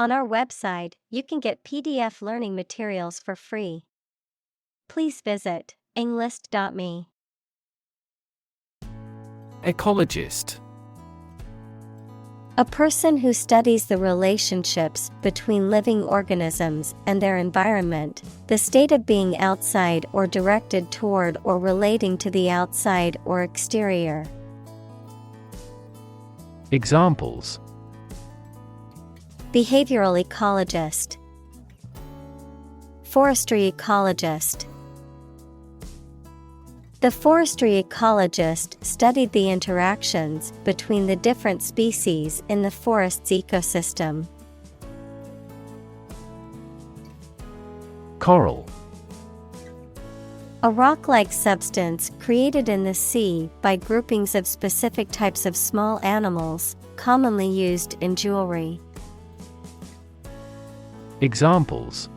On our website, you can get PDF learning materials for free. Please visit englist.me. Ecologist. A person who studies the relationships between living organisms and their environment, the state of being outside or directed toward or relating to the outside or exterior. Examples: Behavioral ecologist, forestry ecologist. The forestry ecologist studied the interactions between the different species in the forest's ecosystem. Coral. A rock-like substance created in the sea by groupings of specific types of small animals, commonly used in jewelry. Examples: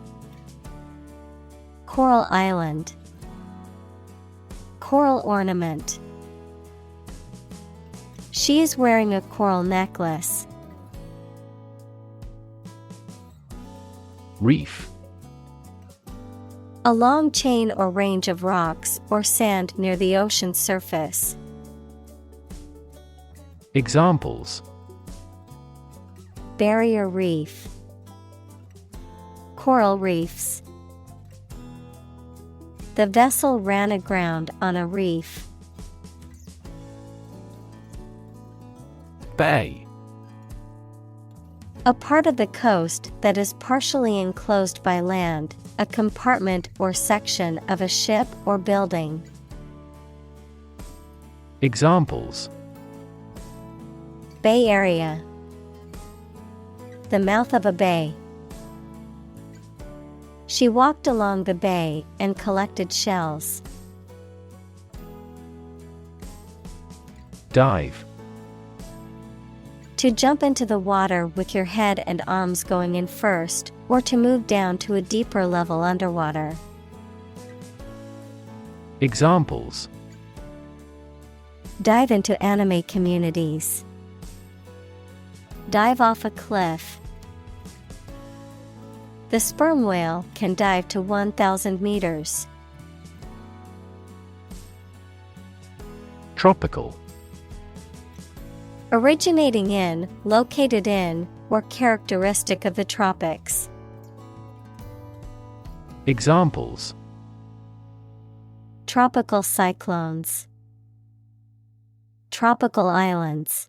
Coral island, coral ornament. She is wearing a coral necklace. Reef. A long chain or range of rocks or sand near the ocean's surface. Examples: Barrier reef, coral reefs. The vessel ran aground on a reef. Bay. A part of the coast that is partially enclosed by land, a compartment or section of a ship or building. Examples: Bay Area, the mouth of a bay. She walked along the bay and collected shells. Dive. To jump into the water with your head and arms going in first, or to move down to a deeper level underwater. Examples: Dive into anime communities. Dive off a cliff. The sperm whale can dive to 1,000 meters. Tropical. Originating in, located in, or characteristic of the tropics. Examples: Tropical cyclones. Tropical islands.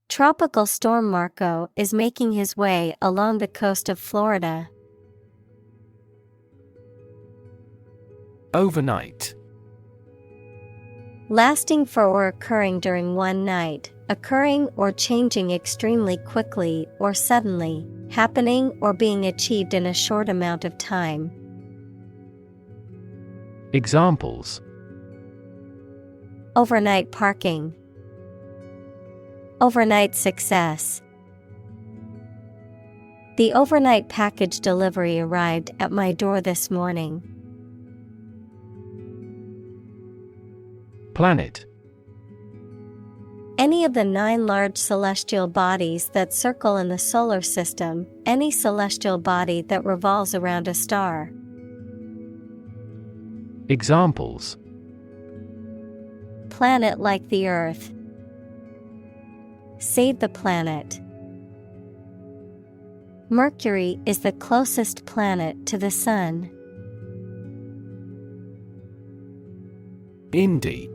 Tropical storm Marco is making his way along the coast of Florida. Overnight. Lasting for or occurring during one night, occurring or changing extremely quickly or suddenly, happening or being achieved in a short amount of time. Examples: Overnight parking. Overnight success. The overnight package delivery arrived at my door this morning. Planet. Any of the 9 large celestial bodies that circle in the solar system, any celestial body that revolves around a star. Examples: Planet like the Earth. Save the planet. Mercury is the closest planet to the Sun. Indie.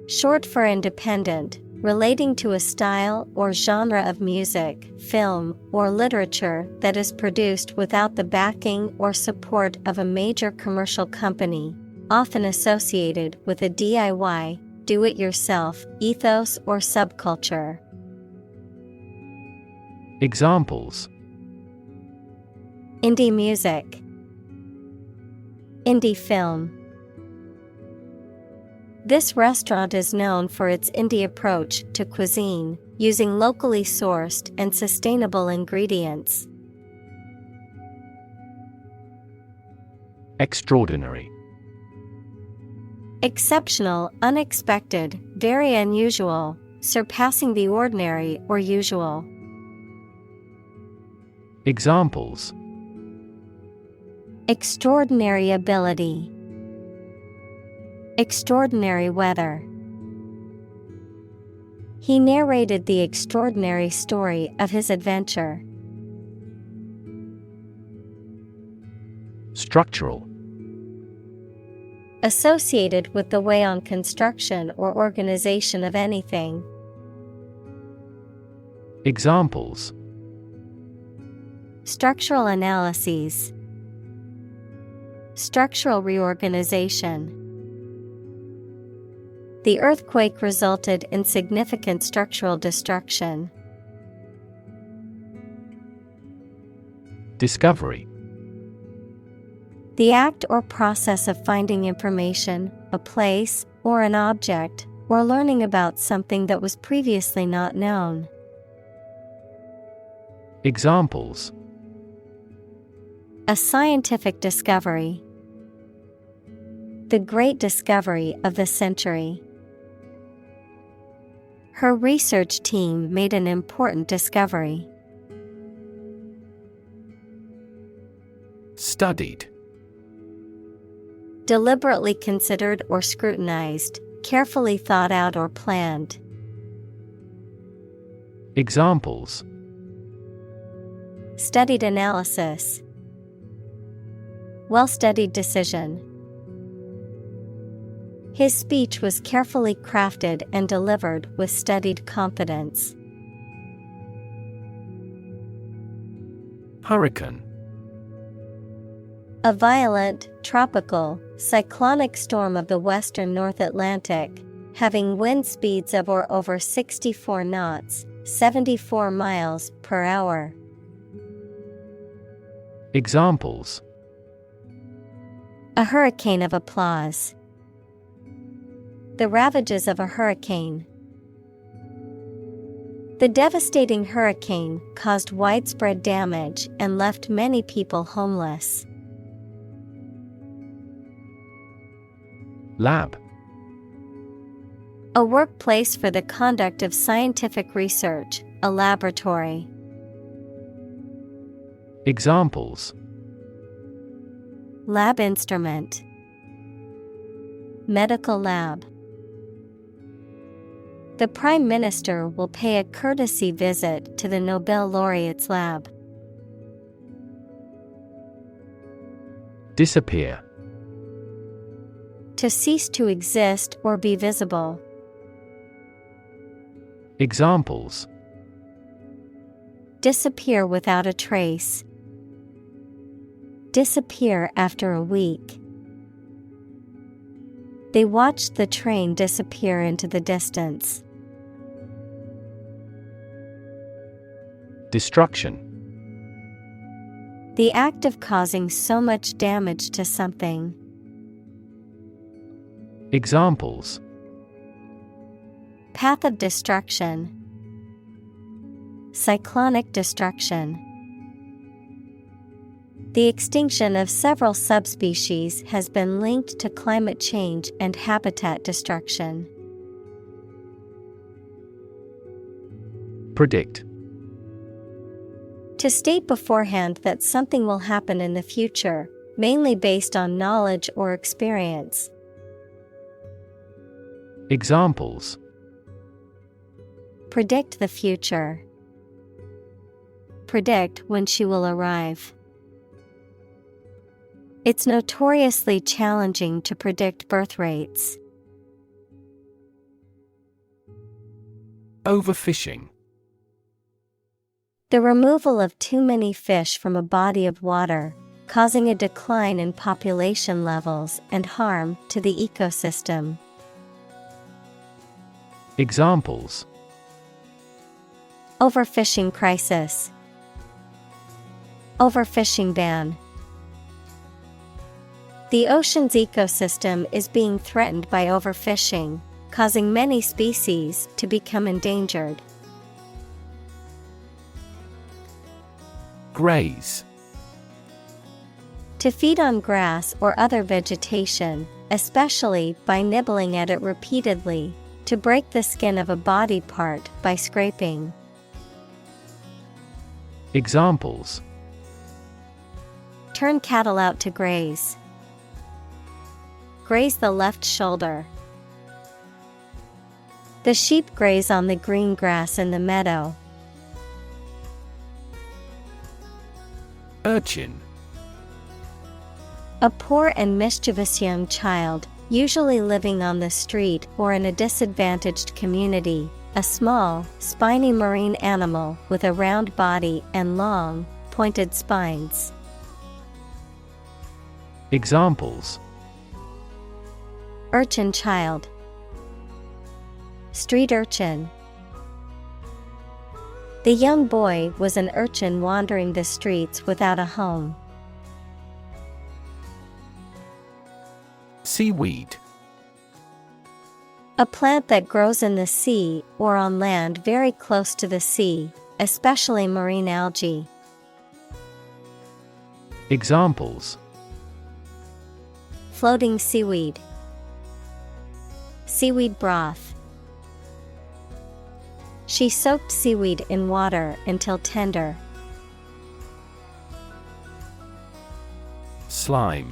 Short for independent, relating to a style or genre of music, film, or literature that is produced without the backing or support of a major commercial company, often associated with a DIY, do-it-yourself, ethos or subculture. Examples: Indie music. Indie film. This restaurant is known for its indie approach to cuisine, using locally sourced and sustainable ingredients. Extraordinary. Exceptional, unexpected, very unusual, surpassing the ordinary or usual. Examples: Extraordinary ability, extraordinary weather. He narrated the extraordinary story of his adventure. Structural. Associated with the way on construction or organization of anything. Examples: Structural analyses, structural reorganization. The earthquake resulted in significant structural destruction. Discovery. The act or process of finding information, a place, or an object, or learning about something that was previously not known. Examples: A scientific discovery. The great discovery of the century. Her research team made an important discovery. Studied. Deliberately considered or scrutinized, carefully thought out or planned. Examples: Studied analysis. Well-studied decision. His speech was carefully crafted and delivered with studied confidence. Hurricane. A violent, tropical, cyclonic storm of the western North Atlantic, having wind speeds of or over 64 knots, 74 miles per hour. Examples: A hurricane of applause. The ravages of a hurricane. The devastating hurricane caused widespread damage and left many people homeless. Lab. A workplace for the conduct of scientific research, a laboratory. Examples: Lab instrument. Medical lab. The Prime Minister will pay a courtesy visit to the Nobel laureate's lab. Disappear. To cease to exist or be visible. Examples: Disappear without a trace. Disappear after a week. They watched the train disappear into the distance. Destruction. The act of causing so much damage to something. Examples: Path of destruction. Cyclonic destruction. The extinction of several subspecies has been linked to climate change and habitat destruction. Predict. To state beforehand that something will happen in the future, mainly based on knowledge or experience. Examples: Predict the future. Predict when she will arrive. It's notoriously challenging to predict birth rates. Overfishing. The removal of too many fish from a body of water, causing a decline in population levels and harm to the ecosystem. Examples: Overfishing crisis. Overfishing ban. The ocean's ecosystem is being threatened by overfishing, causing many species to become endangered. Graze. To feed on grass or other vegetation, especially by nibbling at it repeatedly, To break the skin of a body part by scraping. Examples: Turn cattle out to graze. Graze the left shoulder. The sheep graze on the green grass in the meadow. Urchin. A poor and mischievous young child, usually living on the street or in a disadvantaged community, a small, spiny marine animal with a round body and long, pointed spines. Examples: Urchin child. Street urchin. The young boy was an urchin wandering the streets without a home. Seaweed. A plant that grows in the sea or on land very close to the sea, especially marine algae. Examples: Floating seaweed. Seaweed broth. She soaked seaweed in water until tender. Slime.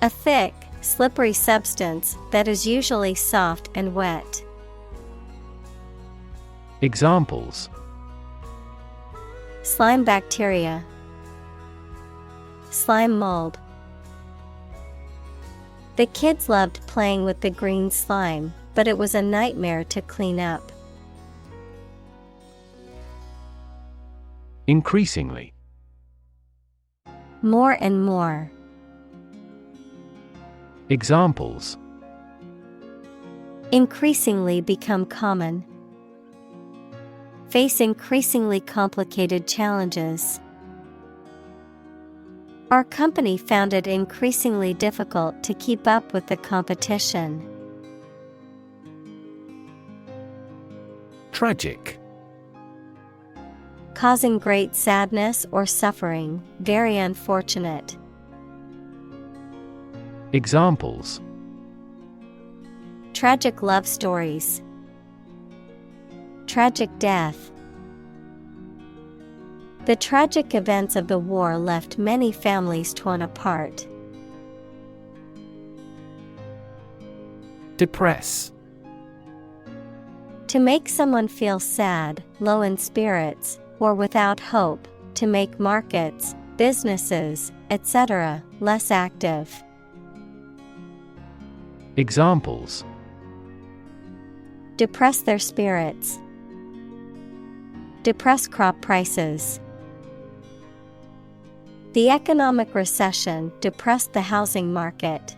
A thick, slippery substance that is usually soft and wet. Examples: Slime bacteria. Slime mold. The kids loved playing with the green slime, but it was a nightmare to clean up. Increasingly. More and more. Examples: Increasingly become common. Face increasingly complicated challenges. Our company found it increasingly difficult to keep up with the competition. Tragic. Causing great sadness or suffering, very unfortunate. Examples: Tragic love stories. Tragic death. The tragic events of the war left many families torn apart. Depress. To make someone feel sad, low in spirits, or without hope, to make markets, businesses, etc., less active. Examples: Depress their spirits. Depress crop prices. The economic recession depressed the housing market.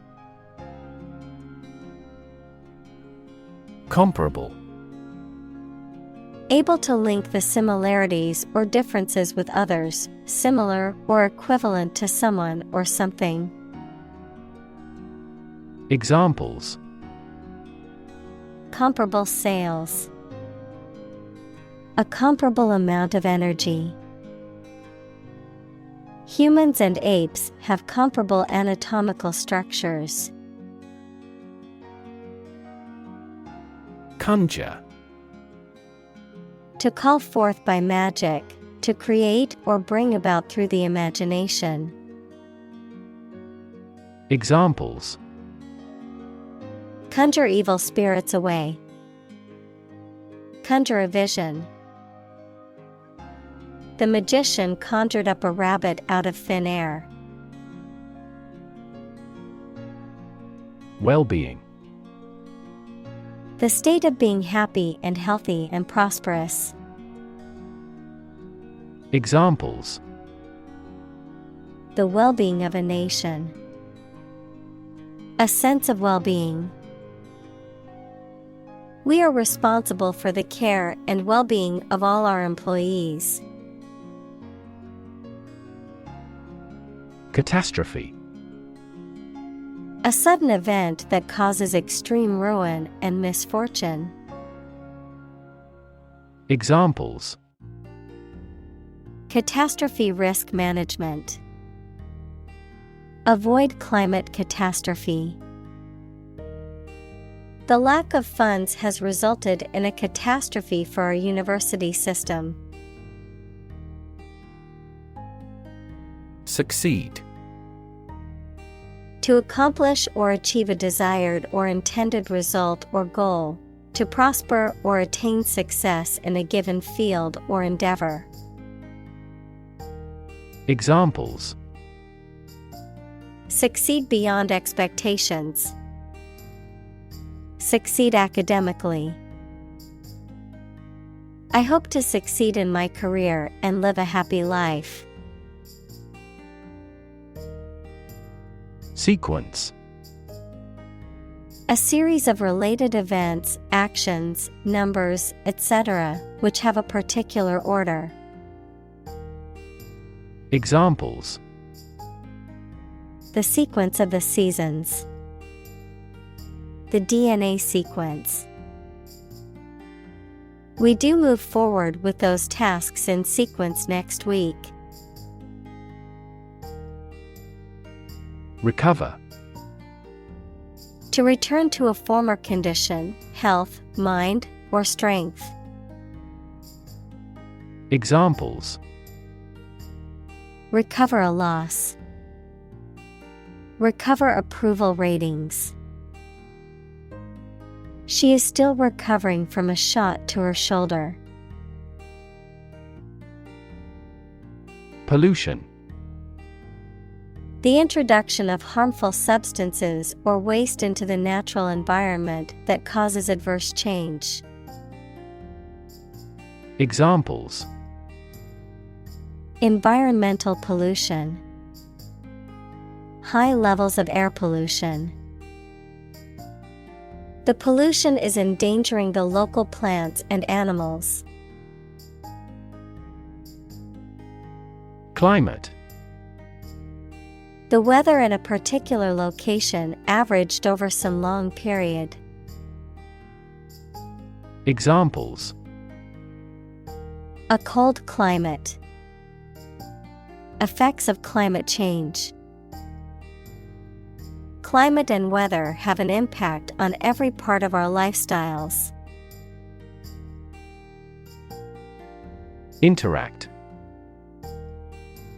Comparable. Able to link the similarities or differences with others, similar or equivalent to someone or something. Examples: Comparable sales. A comparable amount of energy. Humans and apes have comparable anatomical structures. Conjure. To call forth by magic, to create or bring about through the imagination. Examples: Conjure evil spirits away. Conjure a vision. The magician conjured up a rabbit out of thin air. Well-being. The state of being happy and healthy and prosperous. Examples: The well-being of a nation. A sense of well-being. We are responsible for the care and well-being of all our employees. Catastrophe. A sudden event that causes extreme ruin and misfortune. Examples: Catastrophe risk management. Avoid climate catastrophe. The lack of funds has resulted in a catastrophe for our university system. Succeed. To accomplish or achieve a desired or intended result or goal. To prosper or attain success in a given field or endeavor. Examples: succeed beyond expectations. Succeed academically. I hope to succeed in my career and live a happy life. Sequence. A series of related events, actions, numbers, etc., which have a particular order. Examples: the sequence of the seasons. The DNA sequence. We do move forward with those tasks in sequence next week. Recover. To return to a former condition, health, mind, or strength. Examples: recover a loss. Recover approval ratings. She is still recovering from a shot to her shoulder. Pollution. The introduction of harmful substances or waste into the natural environment that causes adverse change. Examples: environmental pollution. High levels of air pollution. The pollution is endangering the local plants and animals. Climate. The weather in a particular location averaged over some long period. Examples: a cold climate. Effects of climate change. Climate and weather have an impact on every part of our lifestyles. Interact.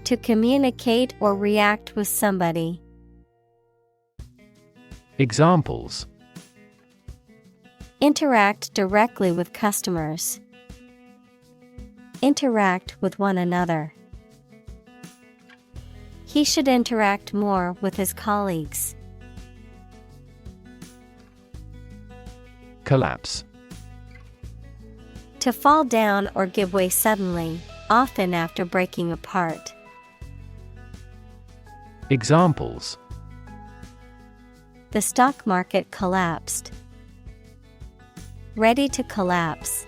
To communicate or react with somebody. Examples: interact directly with customers. Interact with one another. He should interact more with his colleagues. Collapse. To fall down or give way suddenly, often after breaking apart. Examples: the stock market collapsed. Ready to collapse.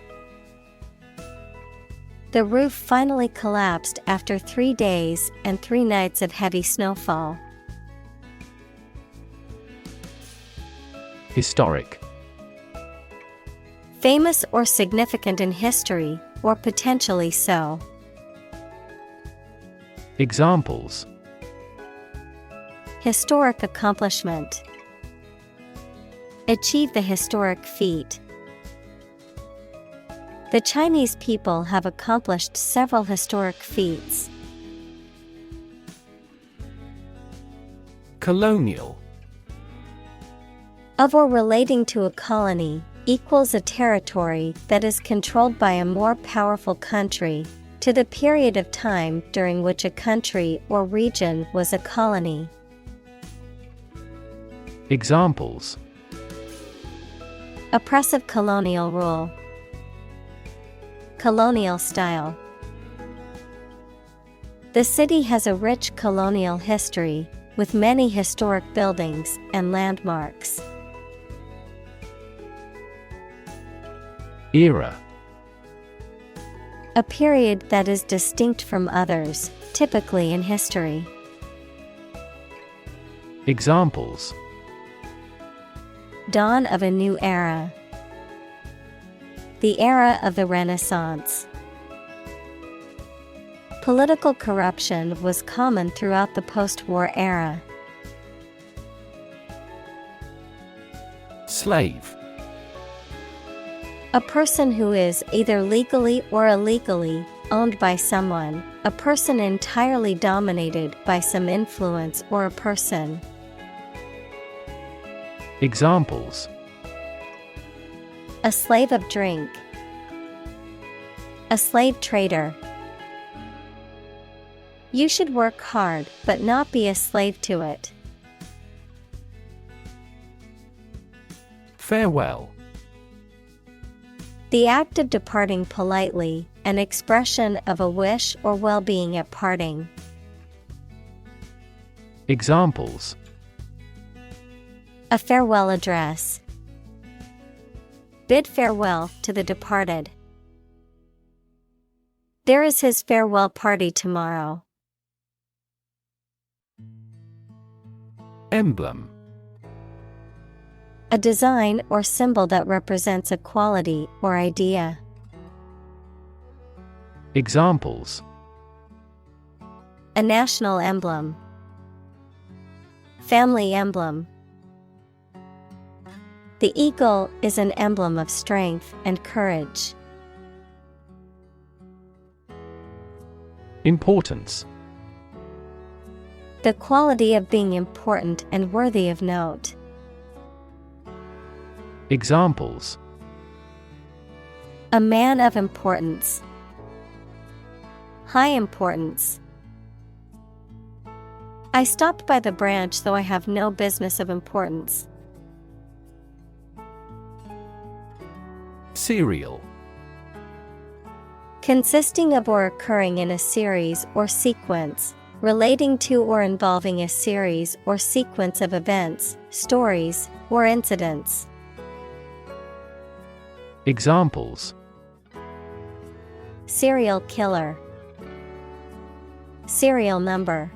The roof finally collapsed after 3 days and 3 nights of heavy snowfall. Historic. Famous or significant in history, or potentially so. Examples: historic accomplishment. Achieve the historic feat. The Chinese people have accomplished several historic feats. Colonial. Of or relating to a colony, equals a territory that is controlled by a more powerful country, to the period of time during which a country or region was a colony. Examples: oppressive colonial rule. Colonial style. The city has a rich colonial history, with many historic buildings and landmarks. Era. A period that is distinct from others, typically in history. Examples: dawn of a new era. The era of the Renaissance. Political corruption was common throughout the post-war era. Slave. A person who is either legally or illegally owned by someone, a person entirely dominated by some influence or a person. Examples: A slave of drink. A slave trader. You should work hard but not be a slave to it. Farewell. The act of departing politely, an expression of a wish or well-being at parting. Examples: A farewell address. Bid farewell to the departed. There is his farewell party tomorrow. Emblem. A design or symbol that represents a quality or idea. Examples: A national emblem. Family emblem. The eagle is an emblem of strength and courage. Importance. The quality of being important and worthy of note. Examples: A man of importance. High importance. I stopped by the branch though I have no business of importance. Serial. Consisting of or occurring in a series or sequence, relating to or involving a series or sequence of events, stories, or incidents. Examples: Serial killer. Serial number.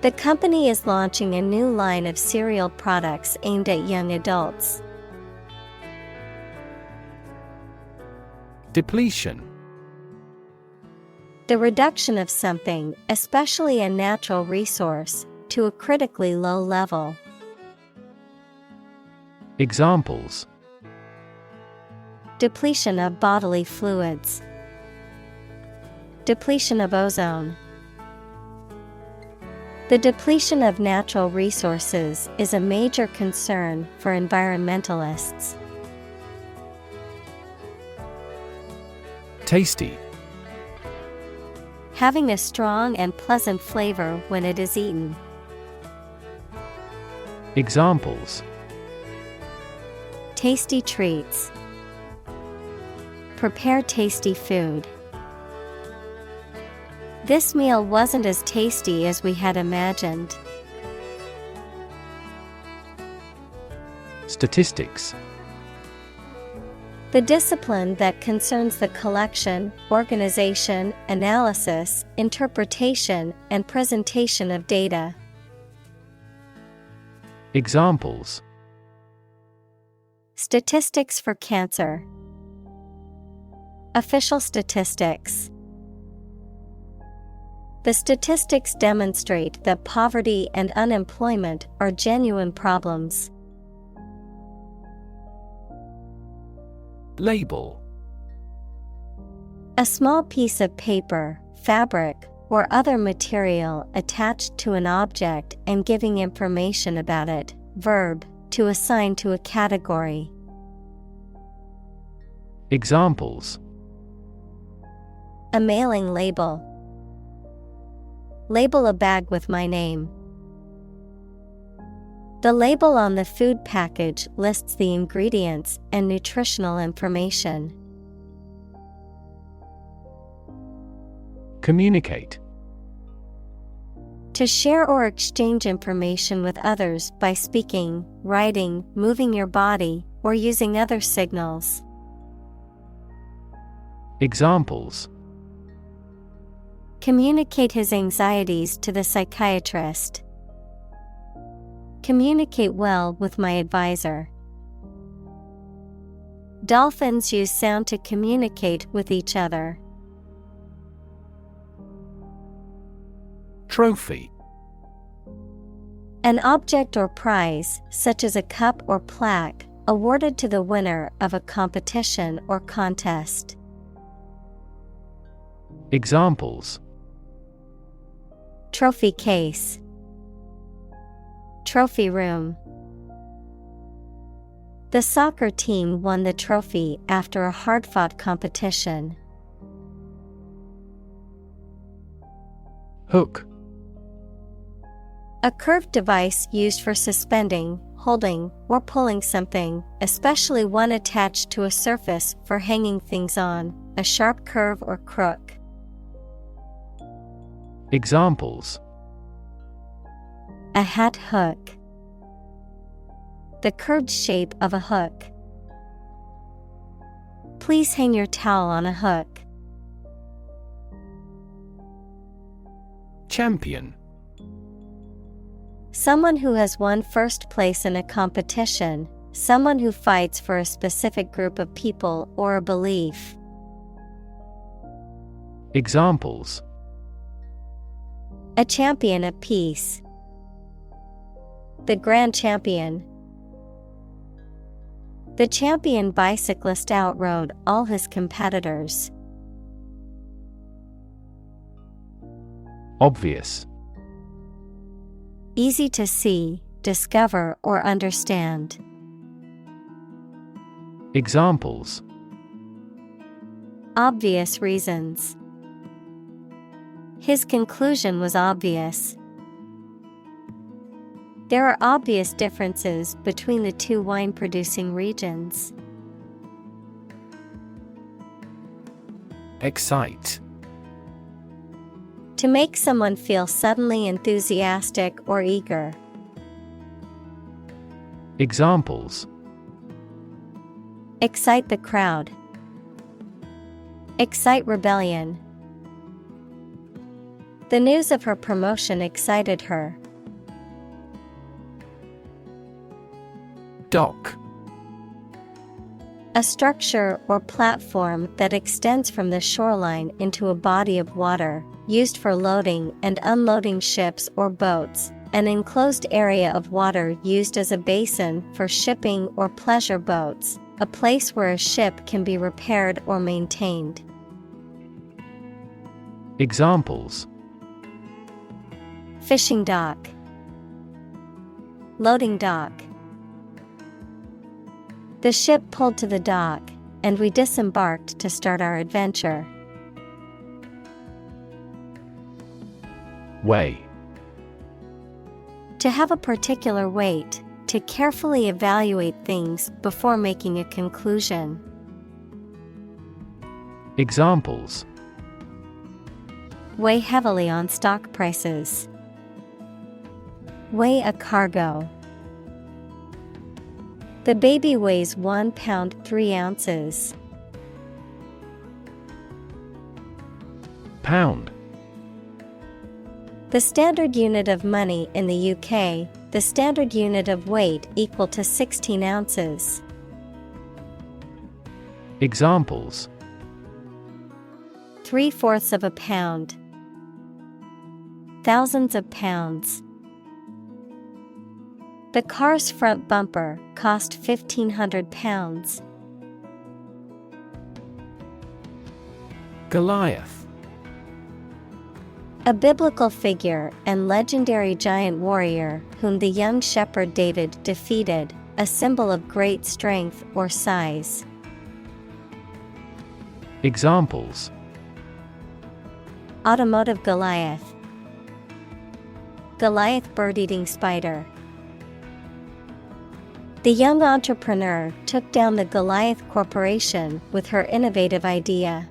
The company is launching a new line of cereal products aimed at young adults. Depletion. The reduction of something, especially a natural resource, to a critically low level. Examples: Depletion of bodily fluids. Depletion of ozone. The depletion of natural resources is a major concern for environmentalists. Tasty. Having a strong and pleasant flavor when it is eaten. Examples: Tasty treats. Prepare tasty food. This meal wasn't as tasty as we had imagined. Statistics. The discipline that concerns the collection, organization, analysis, interpretation, and presentation of data. Examples: Statistics for cancer. Official statistics. The statistics demonstrate that poverty and unemployment are genuine problems. Label. A small piece of paper, fabric, or other material attached to an object and giving information about it. Verb, to assign to a category. Examples: A mailing label. Label a bag with my name. The label on the food package lists the ingredients and nutritional information. Communicate. To share or exchange information with others by speaking, writing, moving your body, or using other signals. Examples: Communicate his anxieties to the psychiatrist. Communicate well with my advisor. Dolphins use sound to communicate with each other. Trophy. An object or prize, such as a cup or plaque, awarded to the winner of a competition or contest. Examples: Trophy case, trophy room. The soccer team won the trophy after a hard-fought competition. Hook. A curved device used for suspending, holding, or pulling something, especially one attached to a surface for hanging things on, a sharp curve or crook. Examples: A hat hook. The curved shape of a hook. Please hang your towel on a hook. Champion. Someone who has won first place in a competition, someone who fights for a specific group of people or a belief. Examples: A champion of peace. The grand champion. The champion bicyclist outrode all his competitors. Obvious. Easy to see, discover, or understand. Examples: Obvious reasons. His conclusion was obvious. There are obvious differences between the two wine-producing regions. Excite. To make someone feel suddenly enthusiastic or eager. Examples: Excite the crowd. Excite rebellion. The news of her promotion excited her. Dock. A structure or platform that extends from the shoreline into a body of water, used for loading and unloading ships or boats, an enclosed area of water used as a basin for shipping or pleasure boats, a place where a ship can be repaired or maintained. Examples: Fishing dock. Loading dock. The ship pulled to the dock, and we disembarked to start our adventure. Weigh. To have a particular weight, to carefully evaluate things before making a conclusion. Examples: Weigh heavily on stock prices. Weigh a cargo. The baby weighs 1 pound 3 ounces. Pound. The standard unit of money in the UK, the standard unit of weight equal to 16 ounces. Examples: 3/4 of a pound. Thousands of pounds. The car's front bumper cost £1,500. Goliath. A biblical figure and legendary giant warrior whom the young shepherd David defeated, a symbol of great strength or size. Examples: Automotive Goliath. Goliath bird-eating spider. The young entrepreneur took down the Goliath Corporation with her innovative idea.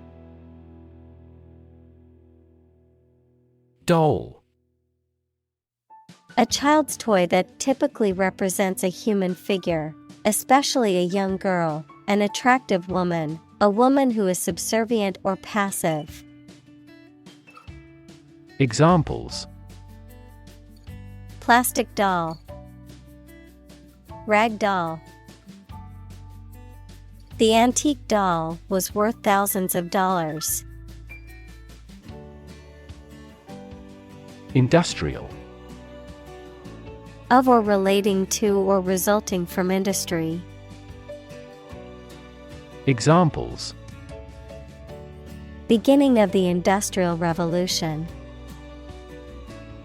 Doll. A child's toy that typically represents a human figure, especially a young girl, an attractive woman, a woman who is subservient or passive. Examples: Plastic doll. Rag doll. The antique doll was worth thousands of dollars. Industrial. Of or relating to or resulting from industry. Examples: Beginning of the Industrial Revolution.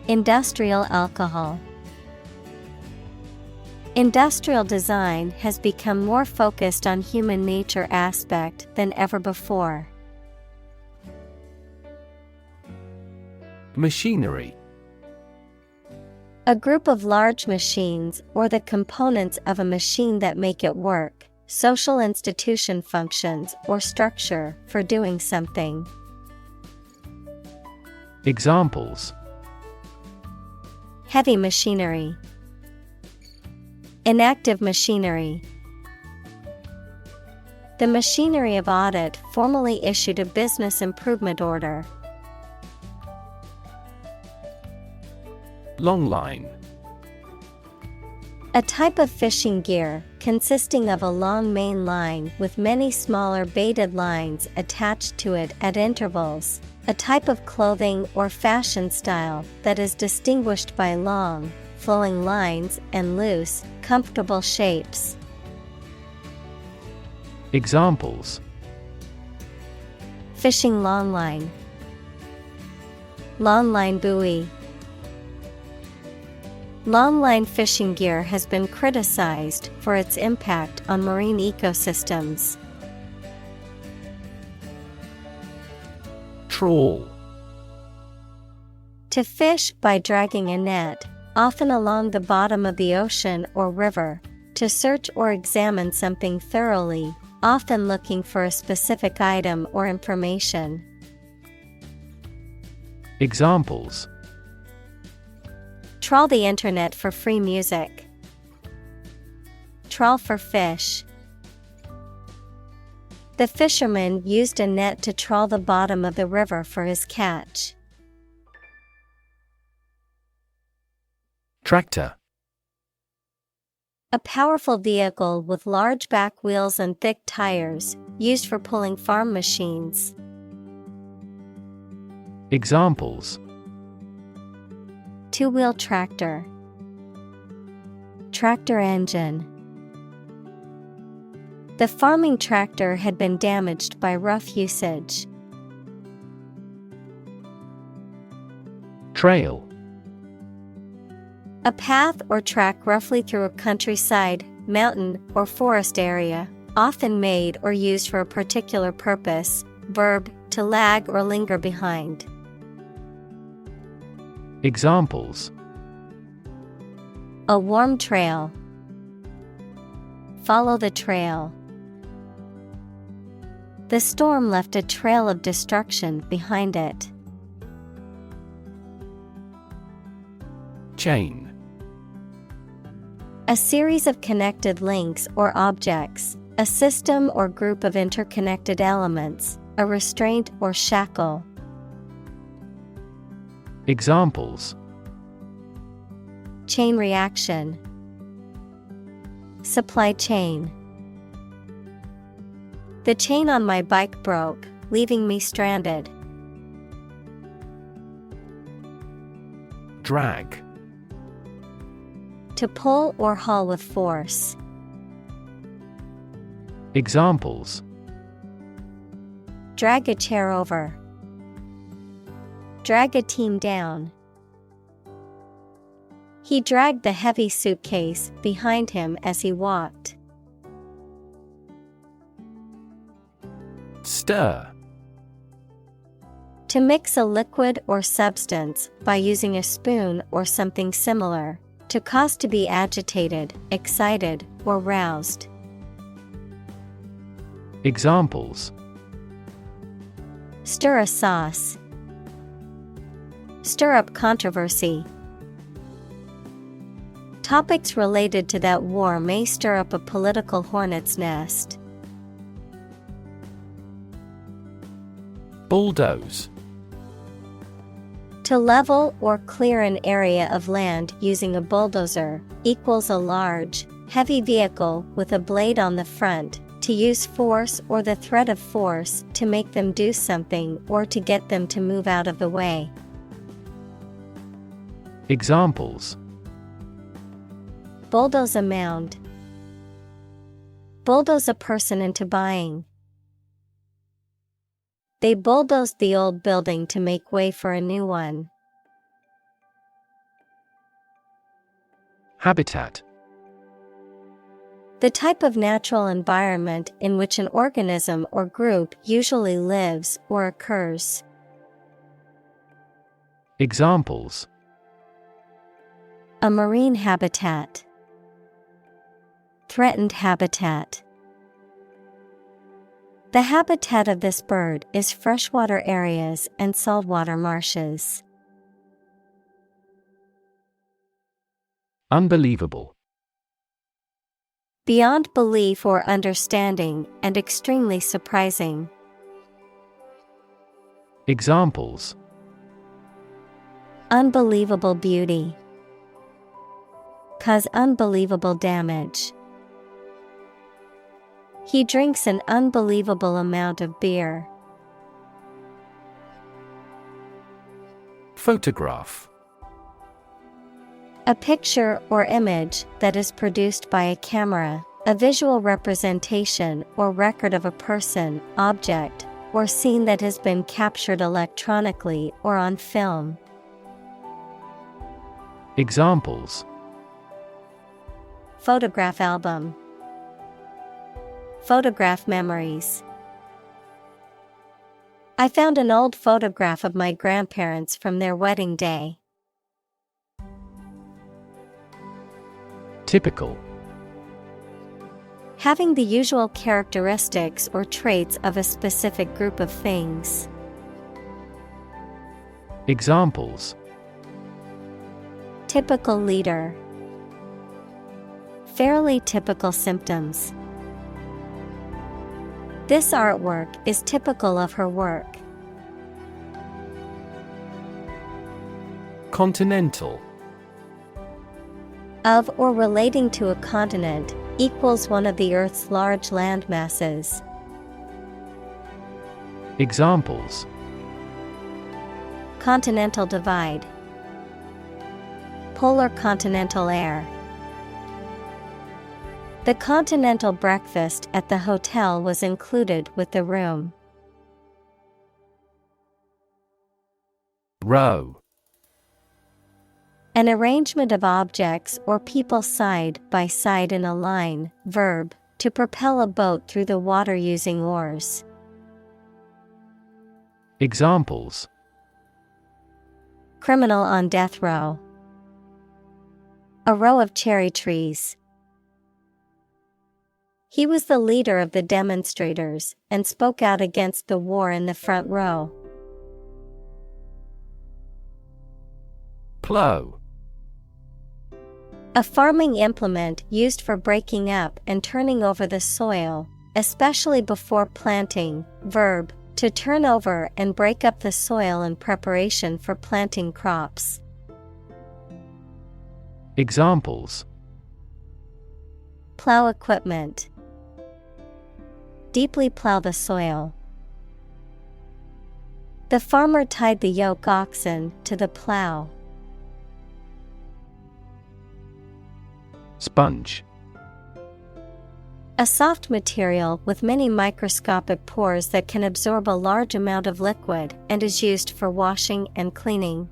Industrial alcohol. Industrial design has become more focused on human nature aspect than ever before. Machinery. A group of large machines or the components of a machine that make it work, social institution functions or structure for doing something. Examples: Heavy machinery. Inactive machinery. The machinery of audit formally issued a business improvement order. Longline. A type of fishing gear consisting of a long main line with many smaller baited lines attached to it at intervals. A type of clothing or fashion style that is distinguished by long, flowing lines and loose, comfortable shapes. Examples: Fishing longline. Longline buoy. Longline fishing gear has been criticized for its impact on marine ecosystems. Trawl. To fish by dragging a net, often along the bottom of the ocean or river, to search or examine something thoroughly, often looking for a specific item or information. Examples: Trawl the internet for free music. Trawl for fish. The fisherman used a net to trawl the bottom of the river for his catch. Tractor. A powerful vehicle with large back wheels and thick tires, used for pulling farm machines. Examples: Two-wheel tractor. Tractor engine. The farming tractor had been damaged by rough usage. Trail. A path or track roughly through a countryside, mountain, or forest area, often made or used for a particular purpose. Verb, to lag or linger behind. Examples: A warm trail. Follow the trail. The storm left a trail of destruction behind it. Chain. A series of connected links or objects, a system or group of interconnected elements, a restraint or shackle. Examples: Chain reaction. Supply chain. The chain on my bike broke, leaving me stranded. Drag. To pull or haul with force. Examples: Drag a chair over. Drag a team down. He dragged the heavy suitcase behind him as he walked. Stir. To mix a liquid or substance by using a spoon or something similar. To cause to be agitated, excited, or roused. Examples: Stir a sauce. Stir up controversy. Topics related to that war may stir up a political hornet's nest. Bulldoze. To level or clear an area of land using a bulldozer equals a large, heavy vehicle with a blade on the front, to use force or the threat of force to make them do something or to get them to move out of the way. Examples: Bulldoze a mound. Bulldoze a person into buying. They bulldozed the old building to make way for a new one. Habitat. The type of natural environment in which an organism or group usually lives or occurs. Examples: A marine habitat. Threatened habitat. The habitat of this bird is freshwater areas and saltwater marshes. Unbelievable. Beyond belief or understanding and extremely surprising. Examples: Unbelievable beauty. Cause unbelievable damage. He drinks an unbelievable amount of beer. Photograph. A picture or image that is produced by a camera, a visual representation or record of a person, object, or scene that has been captured electronically or on film. Examples: Photograph album. Photograph memories. I found an old photograph of my grandparents from their wedding day. Typical. Having the usual characteristics or traits of a specific group of things. Examples: Typical leader. Fairly typical symptoms. This artwork is typical of her work. Continental. Of or relating to a continent, equals one of the Earth's large land masses. Examples: Continental divide. Polar continental air. The continental breakfast at the hotel was included with the room. Row. An arrangement of objects or people side by side in a line. Verb, to propel a boat through the water using oars. Examples: Criminal on death row. A row of cherry trees. He was the leader of the demonstrators and spoke out against the war in the front row. Plow. A farming implement used for breaking up and turning over the soil, especially before planting. Verb, to turn over and break up the soil in preparation for planting crops. Examples: Plow equipment. Deeply plow the soil. The farmer tied the yoke oxen to the plow. Sponge. A soft material with many microscopic pores that can absorb a large amount of liquid and is used for washing and cleaning.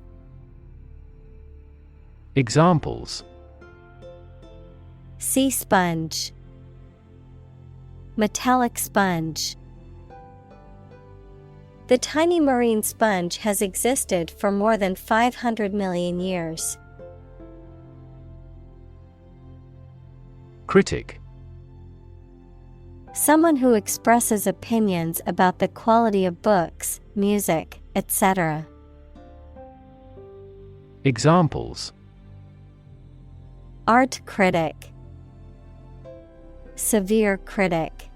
Examples: Sea sponge. Metallic sponge. The tiny marine sponge has existed for more than 500 million years. Critic. Someone who expresses opinions about the quality of books, music, etc. Examples: Art critic. Severe critic.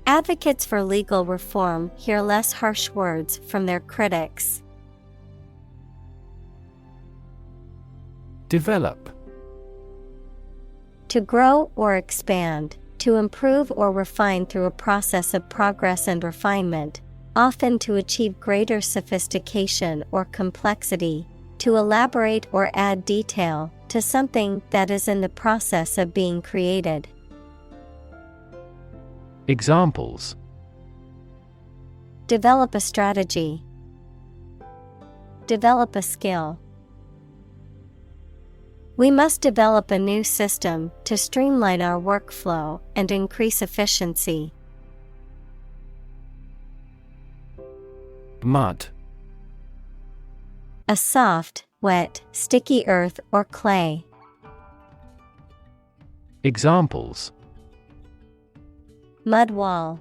Advocates for legal reform hear less harsh words from their critics. Develop. To grow or expand, to improve or refine through a process of progress and refinement, often to achieve greater sophistication or complexity, to elaborate or add detail to something that is in the process of being created. Examples: Develop a strategy. Develop a skill. We must develop a new system to streamline our workflow and increase efficiency. Mud. A soft, wet, sticky earth or clay. Examples: Mud wall.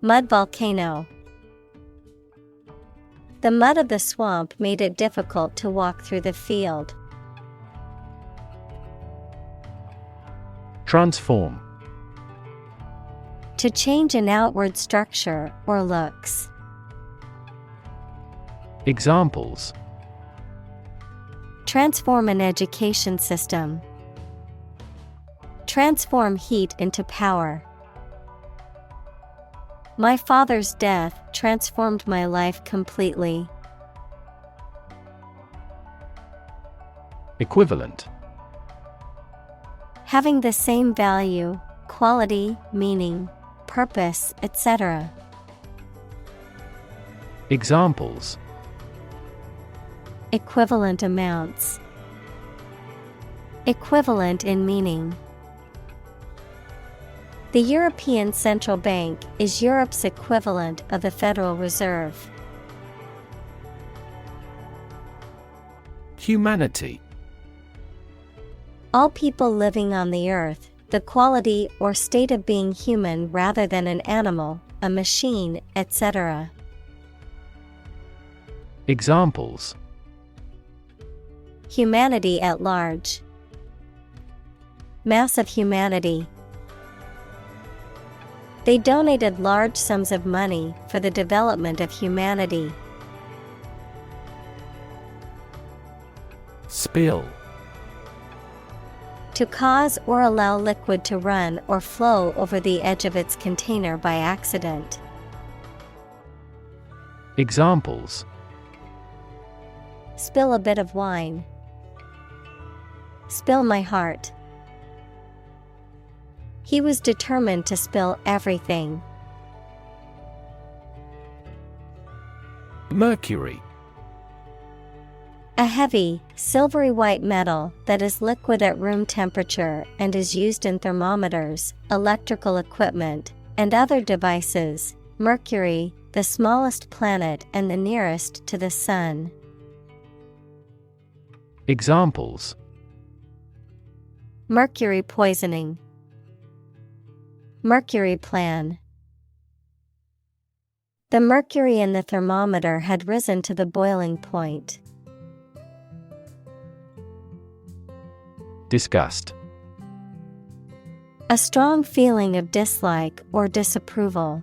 Mud volcano. The mud of the swamp made it difficult to walk through the field. Transform. To change an outward structure or looks. Examples: Transform an education system. Transform heat into power. My father's death transformed my life completely. Equivalent. Having the same value, quality, meaning, purpose, etc. Examples: Equivalent amounts. Equivalent in meaning. The European Central Bank is Europe's equivalent of the Federal Reserve. Humanity. All people living on the earth, the quality or state of being human rather than an animal, a machine, etc. Examples: Humanity at large. Mass of humanity. They donated large sums of money for the development of humanity. Spill. To cause or allow liquid to run or flow over the edge of its container by accident. Examples: Spill a bit of wine. Spill my heart. He was determined to spill everything. Mercury. A heavy, silvery white metal that is liquid at room temperature and is used in thermometers, electrical equipment, and other devices. Mercury, the smallest planet and the nearest to the Sun. Examples: Mercury poisoning. Mercury plan. The mercury in the thermometer had risen to the boiling point. Disgust. A strong feeling of dislike or disapproval.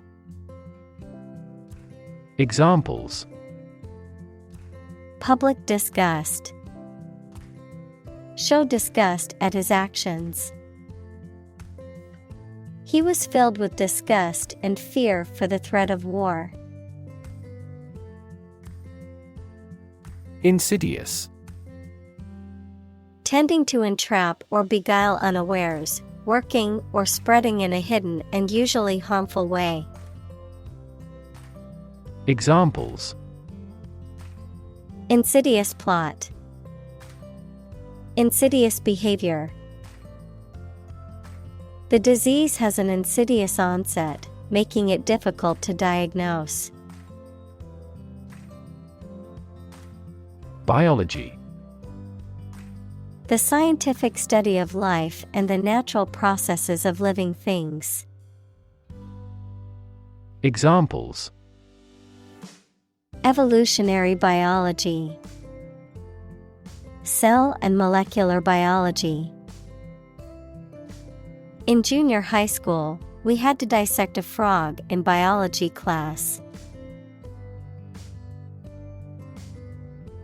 Examples: Public disgust. Show disgust at his actions. He was filled with disgust and fear for the threat of war. Insidious. Tending to entrap or beguile unawares, working or spreading in a hidden and usually harmful way. Examples: Insidious plot. Insidious behavior. The disease has an insidious onset, making it difficult to diagnose. Biology. The scientific study of life and the natural processes of living things. Examples: Evolutionary biology. Cell and molecular biology. In junior high school, we had to dissect a frog in biology class.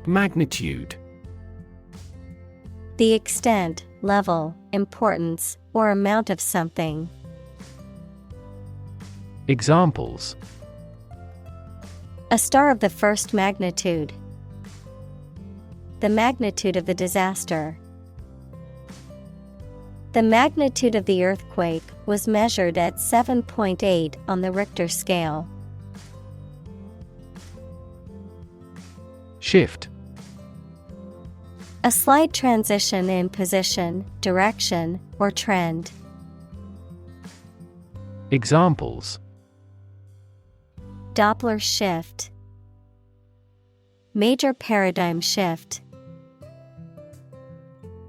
Magnitude. The extent, level, importance, or amount of something. Examples: A star of the first magnitude. The magnitude of the disaster. The magnitude of the earthquake was measured at 7.8 on the Richter scale. Shift. A slight transition in position, direction, or trend. Examples: Doppler shift. Major paradigm shift.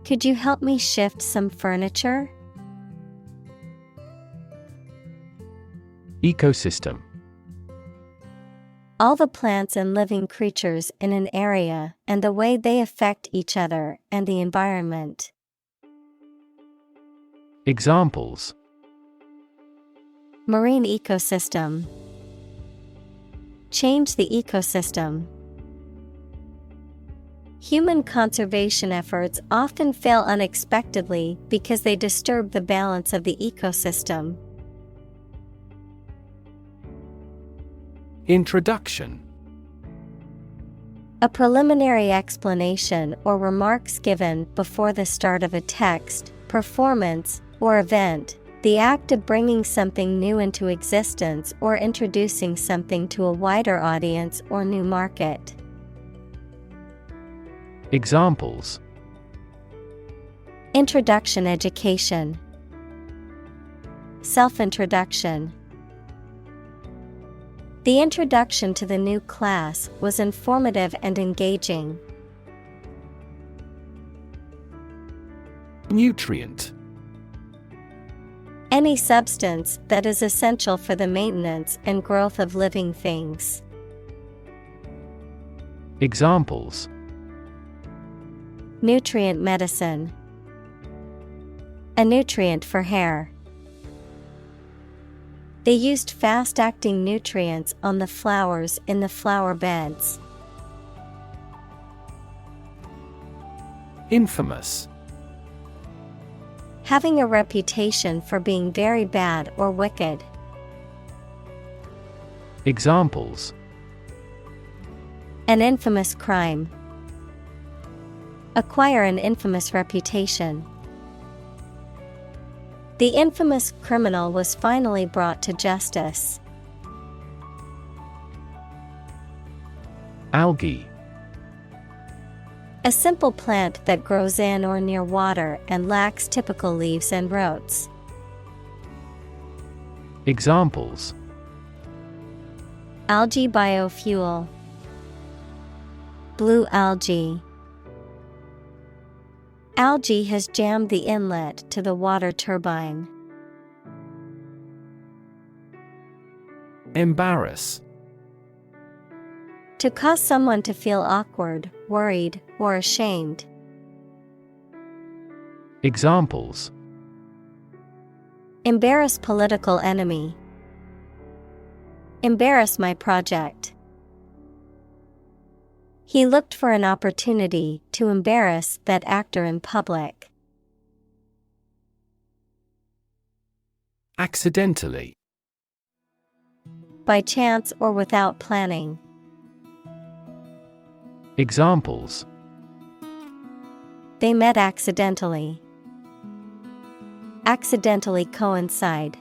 Could you help me shift some furniture? Ecosystem. All the plants and living creatures in an area and the way they affect each other and the environment. Examples: Marine ecosystem. Change the ecosystem. Human conservation efforts often fail unexpectedly because they disturb the balance of the ecosystem. Introduction. A preliminary explanation or remarks given before the start of a text, performance, or event, the act of bringing something new into existence or introducing something to a wider audience or new market. Examples: Introduction education. Self-introduction. The introduction to the new class was informative and engaging. Nutrient. Any substance that is essential for the maintenance and growth of living things. Examples: Nutrient medicine. A nutrient for hair. They used fast-acting nutrients on the flowers in the flower beds. Infamous. Having a reputation for being very bad or wicked. Examples: An infamous crime. Acquire an infamous reputation. The infamous criminal was finally brought to justice. Algae. A simple plant that grows in or near water and lacks typical leaves and roots. Examples: Algae biofuel. Blue algae. Algae has jammed the inlet to the water turbine. Embarrass. To cause someone to feel awkward, worried, or ashamed. Examples: Embarrass political enemy. Embarrass my project. He looked for an opportunity to embarrass that actor in public. Accidentally. By chance or without planning. Examples: They met accidentally. Accidentally coincide.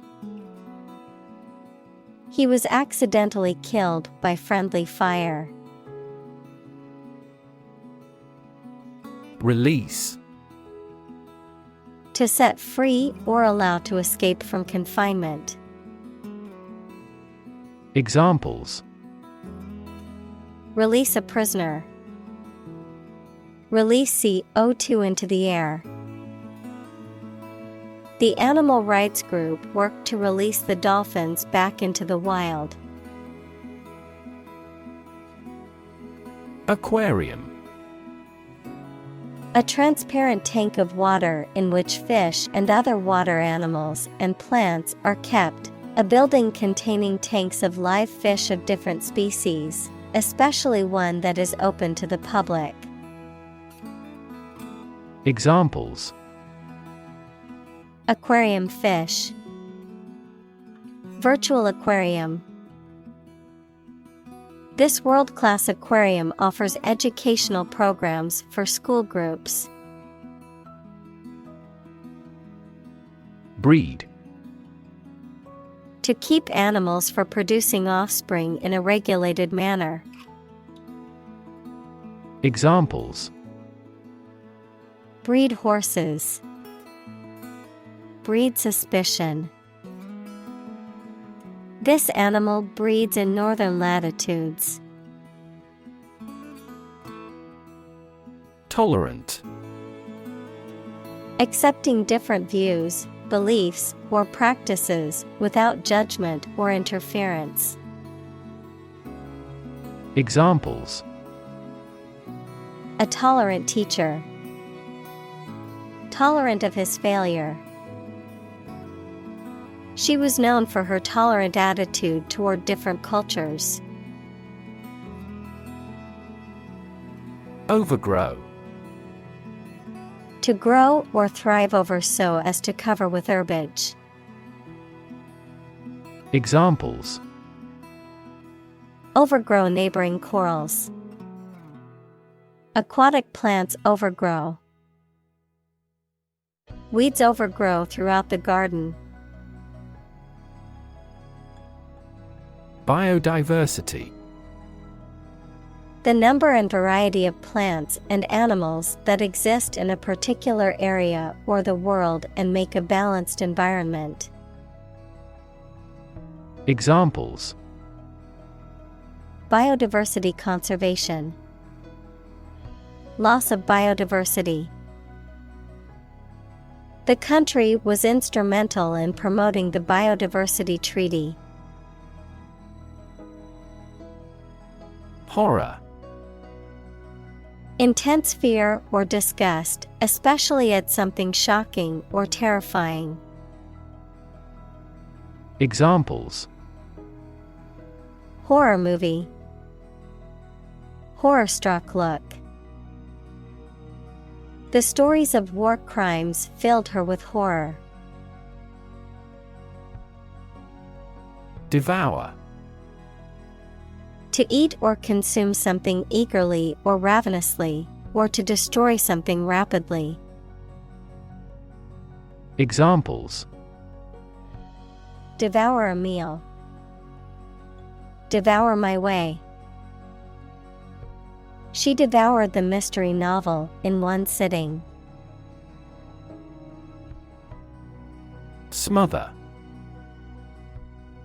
He was accidentally killed by friendly fire. Release. To set free or allow to escape from confinement. Examples: Release a prisoner. Release CO2 into the air. The animal rights group worked to release the dolphins back into the wild. Aquarium. A transparent tank of water in which fish and other water animals and plants are kept. A building containing tanks of live fish of different species, especially one that is open to the public. Examples: Aquarium fish. Virtual aquarium. This world-class aquarium offers educational programs for school groups. Breed. To keep animals for producing offspring in a regulated manner. Examples: breed horses, breed suspicion. This animal breeds in northern latitudes. Tolerant. Accepting different views, beliefs, or practices without judgment or interference. Examples: a tolerant teacher, tolerant of his failure. She was known for her tolerant attitude toward different cultures. Overgrow. To grow or thrive over so as to cover with herbage. Examples: overgrow neighboring corals. Aquatic plants overgrow. Weeds overgrow throughout the garden. Biodiversity. The number and variety of plants and animals that exist in a particular area or the world and make a balanced environment. Examples: biodiversity conservation. Loss of biodiversity. The country was instrumental in promoting the Biodiversity Treaty. Horror. Intense fear or disgust, especially at something shocking or terrifying. Examples: horror movie. Horror-struck look. The stories of war crimes filled her with horror. Devour. To eat or consume something eagerly or ravenously, or to destroy something rapidly. Examples: devour a meal. Devour my way. She devoured the mystery novel in one sitting. Smother.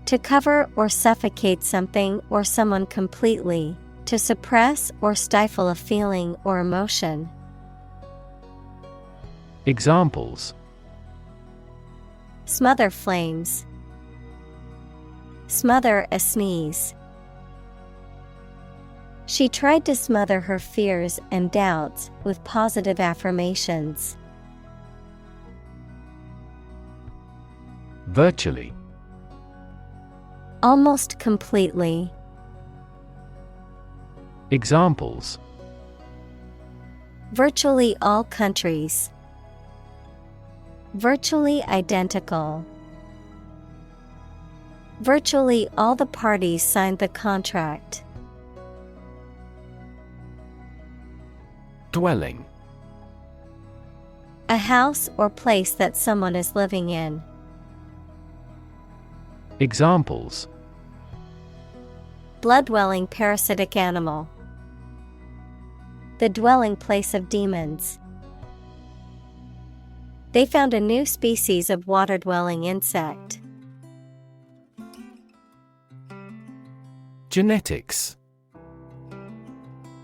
To cover or suffocate something or someone completely, to suppress or stifle a feeling or emotion. Examples: smother flames. Smother a sneeze. She tried to smother her fears and doubts with positive affirmations. Virtually. Almost completely. Examples: virtually all countries. Virtually identical. Virtually all the parties signed the contract. Dwelling. A house or place that someone is living in. Examples: blood-dwelling parasitic animal. The dwelling place of demons. They found a new species of water-dwelling insect. Genetics.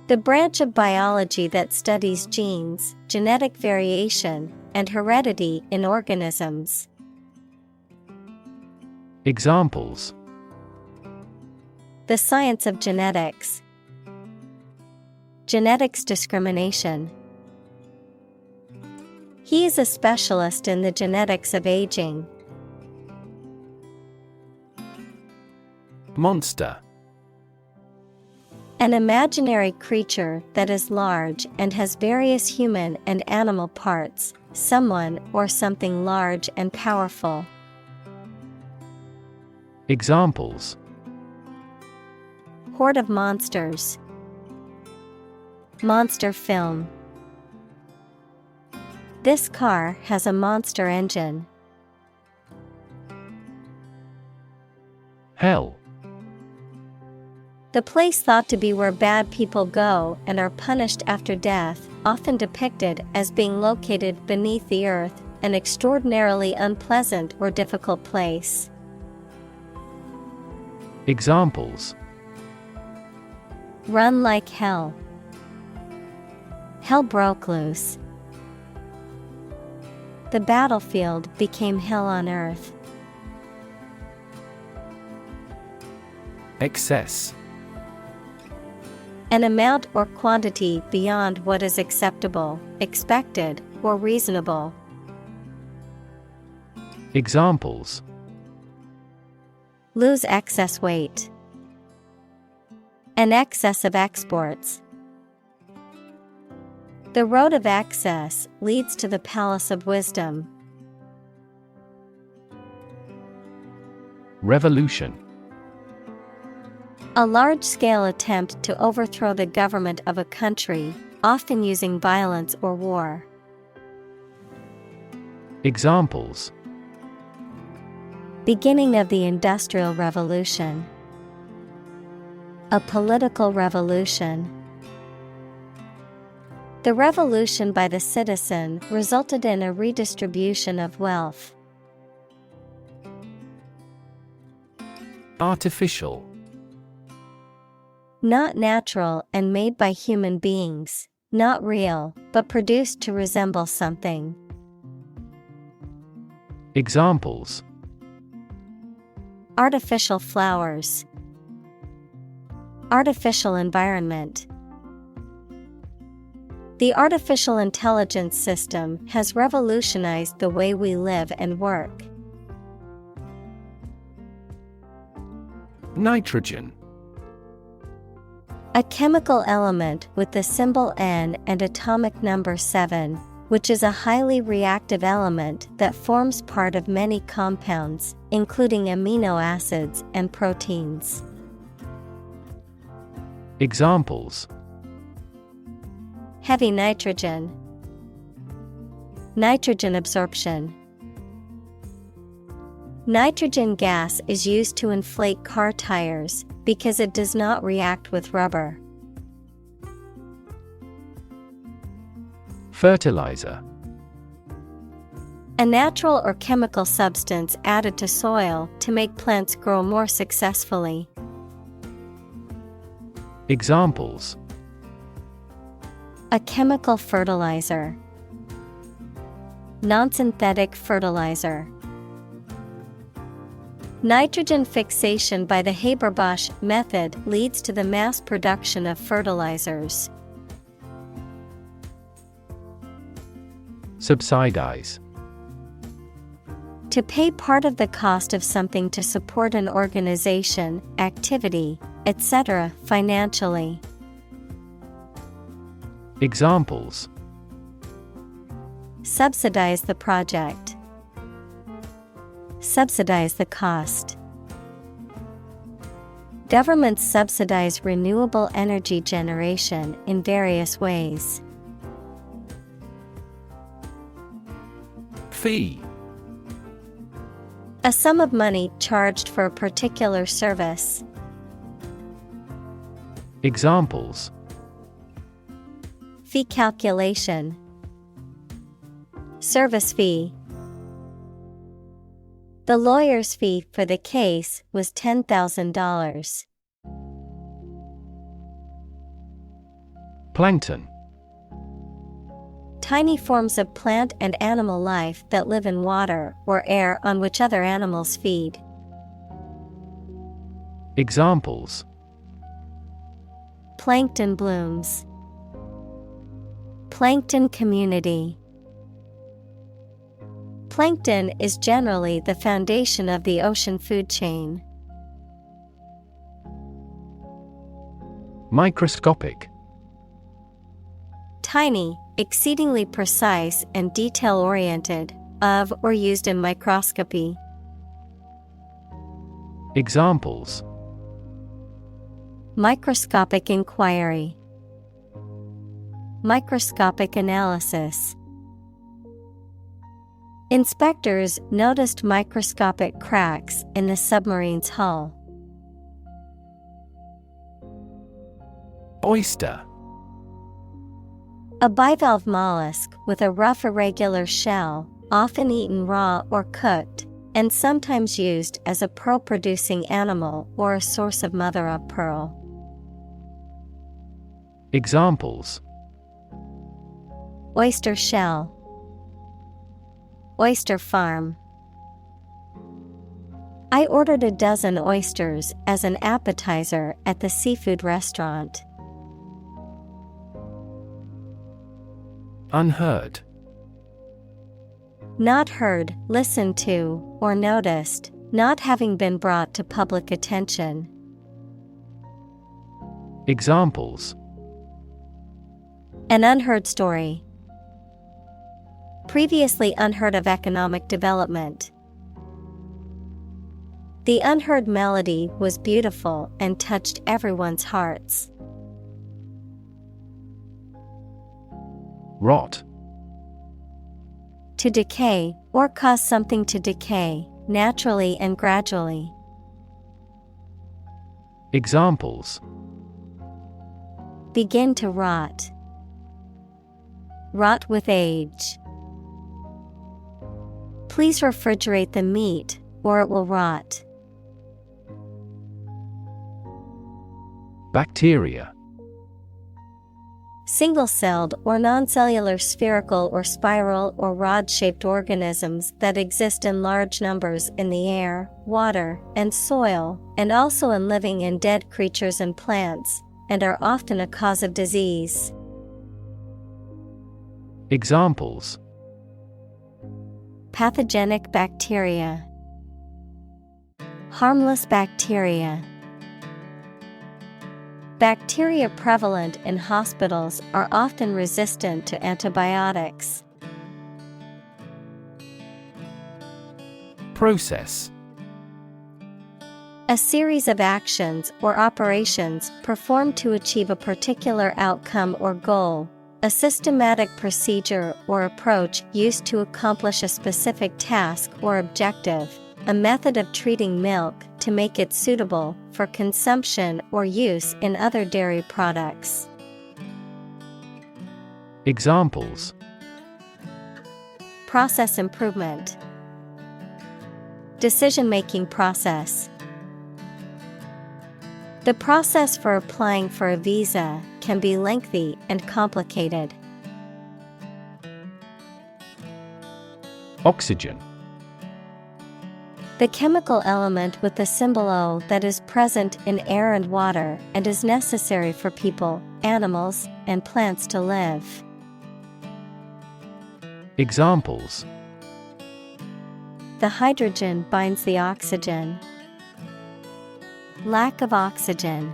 The branch of biology that studies genes, genetic variation, and heredity in organisms. Examples: the science of genetics. Genetics discrimination. He is a specialist in the genetics of aging. Monster. An imaginary creature that is large and has various human and animal parts, someone or something large and powerful. Examples: horde of monsters. Monster film. This car has a monster engine. Hell. The place thought to be where bad people go and are punished after death, often depicted as being located beneath the earth, an extraordinarily unpleasant or difficult place. Examples: Run like hell. Hell broke loose. The battlefield became hell on earth. Excess. An amount or quantity beyond what is acceptable, expected, or reasonable. Examples: Lose excess weight. An excess of exports. The road of excess leads to the palace of wisdom. Revolution. A large-scale attempt to overthrow the government of a country, often using violence or war. Examples: Beginning of the Industrial Revolution. A political revolution. The revolution by the citizen resulted in a redistribution of wealth. Artificial. Not natural and made by human beings, not real, but produced to resemble something. Examples: Artificial flowers. Artificial environment. The artificial intelligence system has revolutionized the way we live and work. Nitrogen. A chemical element with the symbol N and atomic number 7, which is a highly reactive element that forms part of many compounds, including amino acids and proteins. Examples: Heavy nitrogen. Nitrogen absorption. Nitrogen gas is used to inflate car tires because it does not react with rubber. Fertilizer. A natural or chemical substance added to soil to make plants grow more successfully. Examples: A chemical fertilizer. Non-synthetic fertilizer. Nitrogen fixation by the Haber-Bosch method leads to the mass production of fertilizers. Subsidize. To pay part of the cost of something to support an organization, activity, etc. financially. Examples: Subsidize the project. Subsidize the cost. Governments subsidize renewable energy generation in various ways. Fee. A sum of money charged for a particular service. Examples: Fee calculation. Service fee. The lawyer's fee for the case was $10,000. Plankton. Tiny forms of plant and animal life that live in water or air on which other animals feed. Examples: Plankton blooms. Plankton community. Plankton is generally the foundation of the ocean food chain. Microscopic. Tiny, exceedingly precise and detail-oriented, of or used in microscopy. Examples: Microscopic inquiry. Microscopic analysis. Inspectors noticed microscopic cracks in the submarine's hull. Oyster. A bivalve mollusk with a rough irregular shell, often eaten raw or cooked, and sometimes used as a pearl-producing animal or a source of mother-of-pearl. Examples: Oyster shell, oyster farm. I ordered a dozen oysters as an appetizer at the seafood restaurant. Unheard. Not heard, listened to, or noticed, not having been brought to public attention. Examples: An unheard story. Previously unheard of economic development. The unheard melody was beautiful and touched everyone's hearts. Rot. To decay, or cause something to decay, naturally and gradually. Examples: Begin to rot. Rot with age. Please refrigerate the meat, or it will rot. Bacteria. Single-celled or non-cellular spherical or spiral or rod-shaped organisms that exist in large numbers in the air, water, and soil, and also in living and dead creatures and plants, and are often a cause of disease. Examples: Pathogenic bacteria. Harmless bacteria. Bacteria prevalent in hospitals are often resistant to antibiotics. Process. A series of actions or operations performed to achieve a particular outcome or goal. A systematic procedure or approach used to accomplish a specific task or objective. A method of treating milk to make it suitable for consumption or use in other dairy products. Examples: Process improvement. Decision-making process. The process for applying for a visa can be lengthy and complicated. Oxygen. The chemical element with the symbol O that is present in air and water and is necessary for people, animals, and plants to live. Examples: The hydrogen binds the oxygen. Lack of oxygen.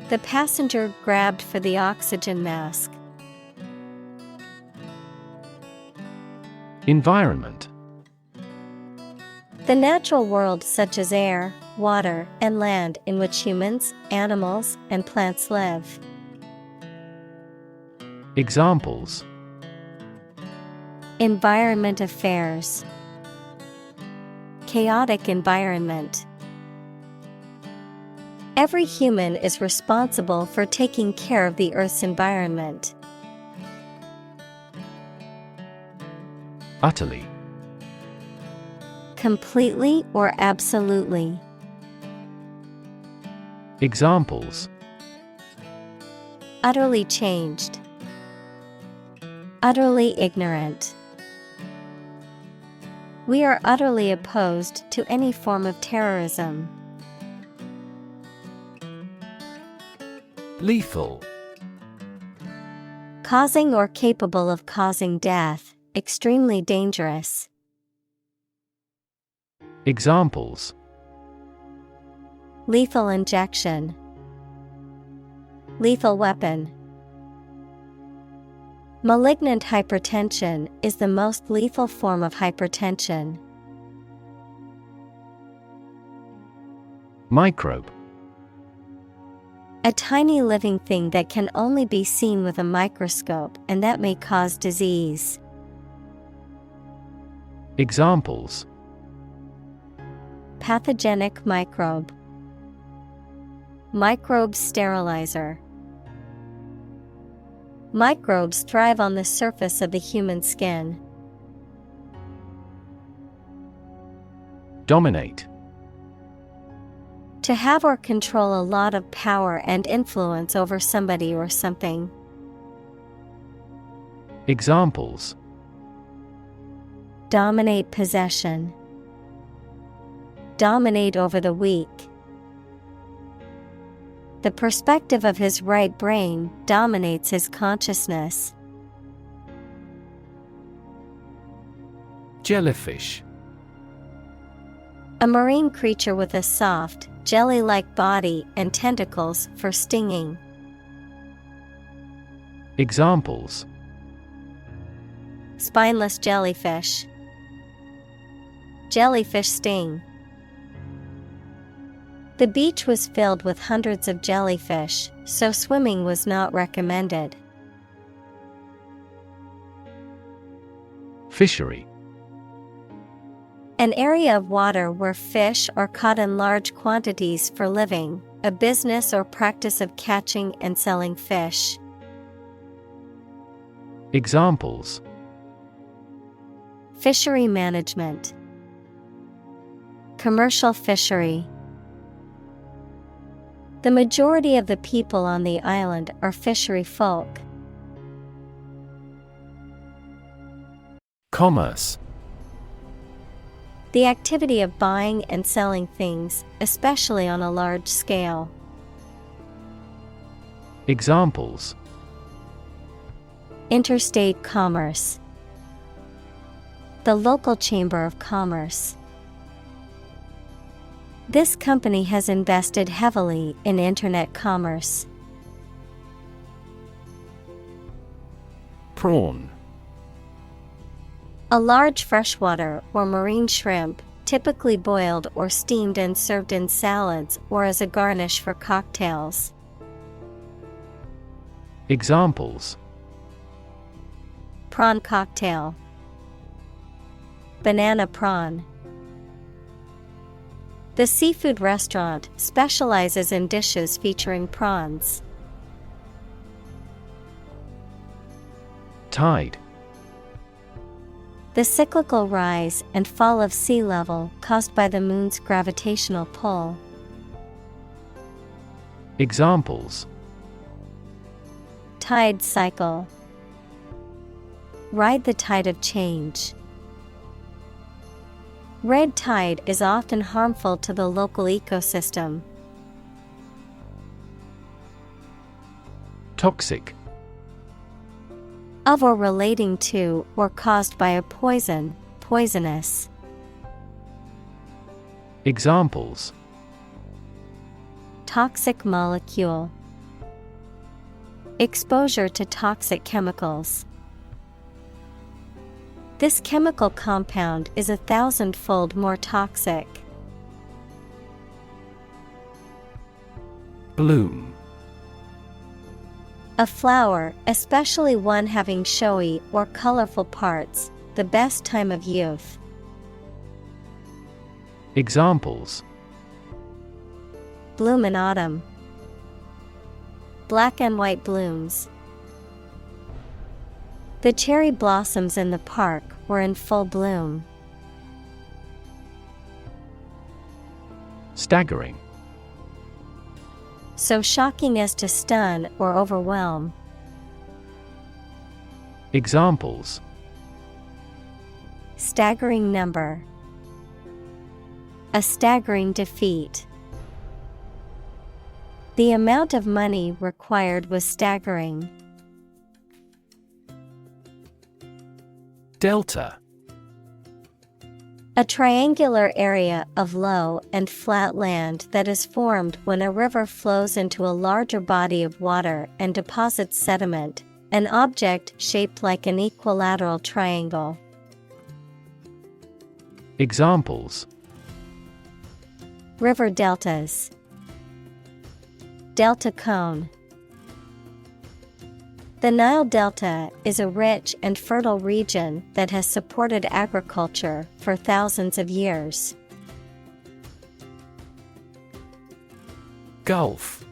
The passenger grabbed for the oxygen mask. Environment. The natural world such as air, water, and land in which humans, animals, and plants live. Examples: Environment affairs. Chaotic environment. Every human is responsible for taking care of the Earth's environment. Utterly. Completely or absolutely. Examples: Utterly changed. Utterly ignorant. We are utterly opposed to any form of terrorism. Lethal. Causing or capable of causing death, extremely dangerous. Examples: Lethal injection. Lethal weapon. Malignant hypertension is the most lethal form of hypertension. Microbe. A tiny living thing that can only be seen with a microscope and that may cause disease. Examples: Pathogenic microbe. Microbe sterilizer. Microbes thrive on the surface of the human skin. Dominate. To have or control a lot of power and influence over somebody or something. Examples: Dominate possession. Dominate over the weak. The perspective of his right brain dominates his consciousness. Jellyfish. A marine creature with a soft, jelly-like body and tentacles for stinging. Examples: Spineless jellyfish. Jellyfish sting. The beach was filled with hundreds of jellyfish, so swimming was not recommended. Fishery. An area of water where fish are caught in large quantities for living, a business or practice of catching and selling fish. Examples: Fishery management. Commercial fishery. The majority of the people on the island are fishery folk. Commerce. The activity of buying and selling things, especially on a large scale. Examples: Interstate commerce. The local chamber of commerce. This company has invested heavily in internet commerce. Prawn. A large freshwater or marine shrimp, typically boiled or steamed and served in salads or as a garnish for cocktails. Examples: Prawn cocktail. Banana prawn. The seafood restaurant specializes in dishes featuring prawns. Tide. The cyclical rise and fall of sea level caused by the moon's gravitational pull. Examples: Tide cycle. Ride the tide of change. Red tide is often harmful to the local ecosystem. Toxic. Of or relating to or caused by a poison, poisonous. Examples: Toxic molecule. Exposure to toxic chemicals. This chemical compound is 1,000-fold more toxic. Bloom. A flower, especially one having showy or colorful parts, the best time of youth. Examples: Bloom in autumn. Black and white blooms. The cherry blossoms in the park were in full bloom. Staggering. So shocking as to stun or overwhelm. Examples: Staggering number. A staggering defeat. The amount of money required was staggering. Delta. A triangular area of low and flat land that is formed when a river flows into a larger body of water and deposits sediment, an object shaped like an equilateral triangle. Examples: River deltas. Delta cone. The Nile Delta is a rich and fertile region that has supported agriculture for thousands of years. Gulf.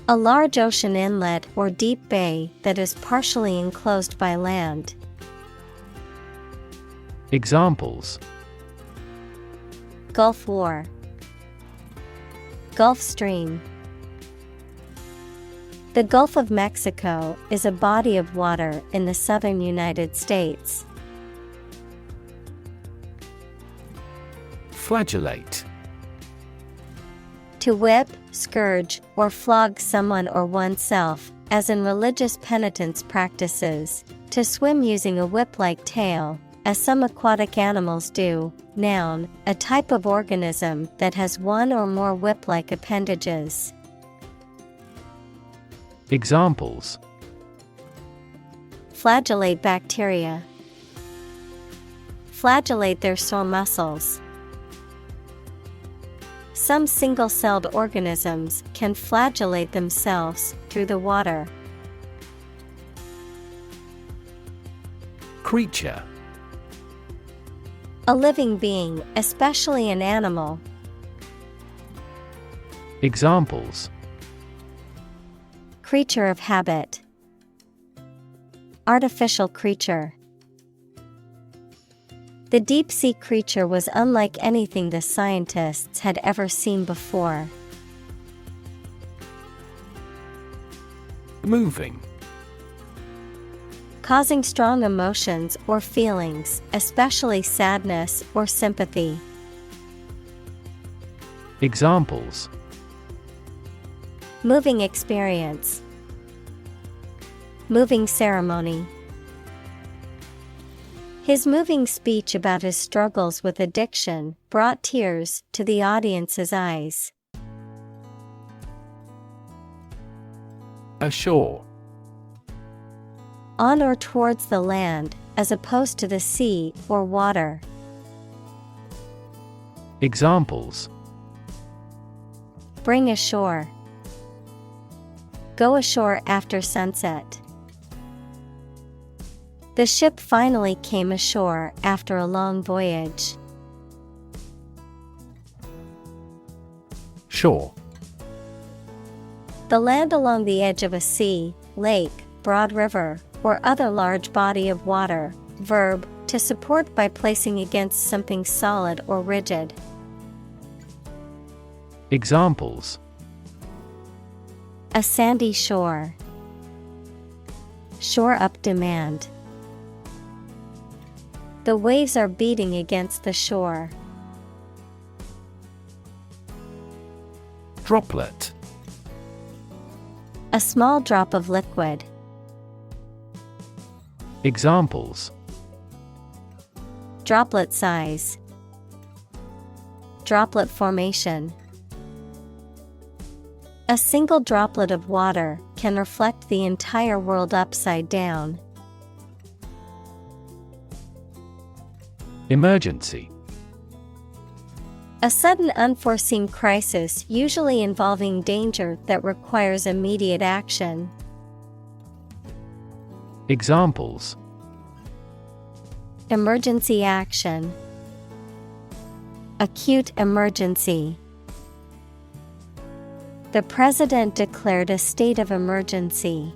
A large ocean inlet or deep bay that is partially enclosed by land. Examples: Gulf War, Gulf Stream. The Gulf of Mexico is a body of water in the southern United States. Flagellate. To whip, scourge, or flog someone or oneself, as in religious penitence practices. To swim using a whip-like tail, as some aquatic animals do. Noun, a type of organism that has one or more whip-like appendages. Examples: Flagellate bacteria. Flagellate their sore muscles. Some single-celled organisms can flagellate themselves through the water. Creature. A living being, especially an animal. Examples: Creature of habit. Artificial creature. The deep-sea creature was unlike anything the scientists had ever seen before. Moving. Causing strong emotions or feelings, especially sadness or sympathy. Examples: Moving experience. Moving ceremony. His moving speech about his struggles with addiction brought tears to the audience's eyes. Ashore. On or towards the land, as opposed to the sea or water. Examples: Bring ashore. Go ashore after sunset. The ship finally came ashore after a long voyage. Shore. The land along the edge of a sea, lake, broad river, or other large body of water. Verb, to support by placing against something solid or rigid. Examples: A sandy shore. Shore up demand. The waves are beating against the shore. Droplet. A small drop of liquid. Examples: Droplet size. Droplet formation. A single droplet of water can reflect the entire world upside down. Emergency. A sudden unforeseen crisis usually involving danger that requires immediate action. Examples: Emergency action. Acute emergency. The president declared a state of emergency.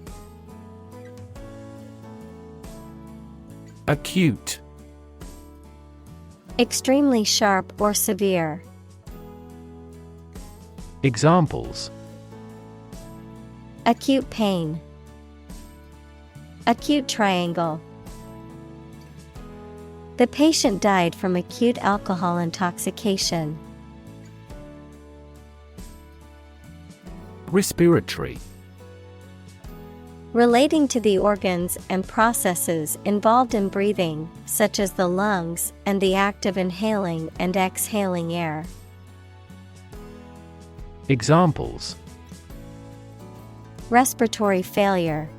Acute. Extremely sharp or severe. Examples: Acute pain. Acute triangle. The patient died from acute alcohol intoxication. Respiratory. Relating to the organs and processes involved in breathing, such as the lungs and the act of inhaling and exhaling air. Examples: Respiratory failure.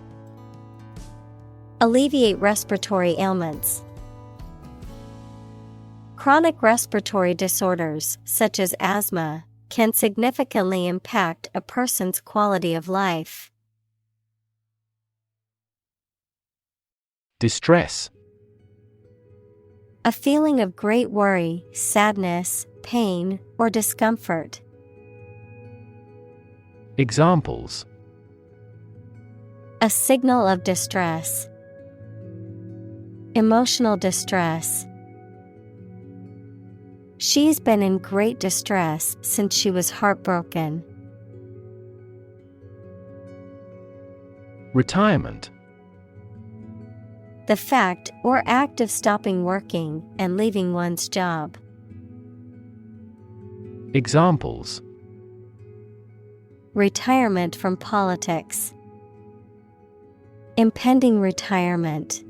Alleviate respiratory ailments. Chronic respiratory disorders, such as asthma, can significantly impact a person's quality of life. Distress. A feeling of great worry, sadness, pain, or discomfort. Examples: a signal of distress, emotional distress. She's been in great distress since she was heartbroken. Retirement. The fact or act of stopping working and leaving one's job. Examples: retirement from politics, impending retirement.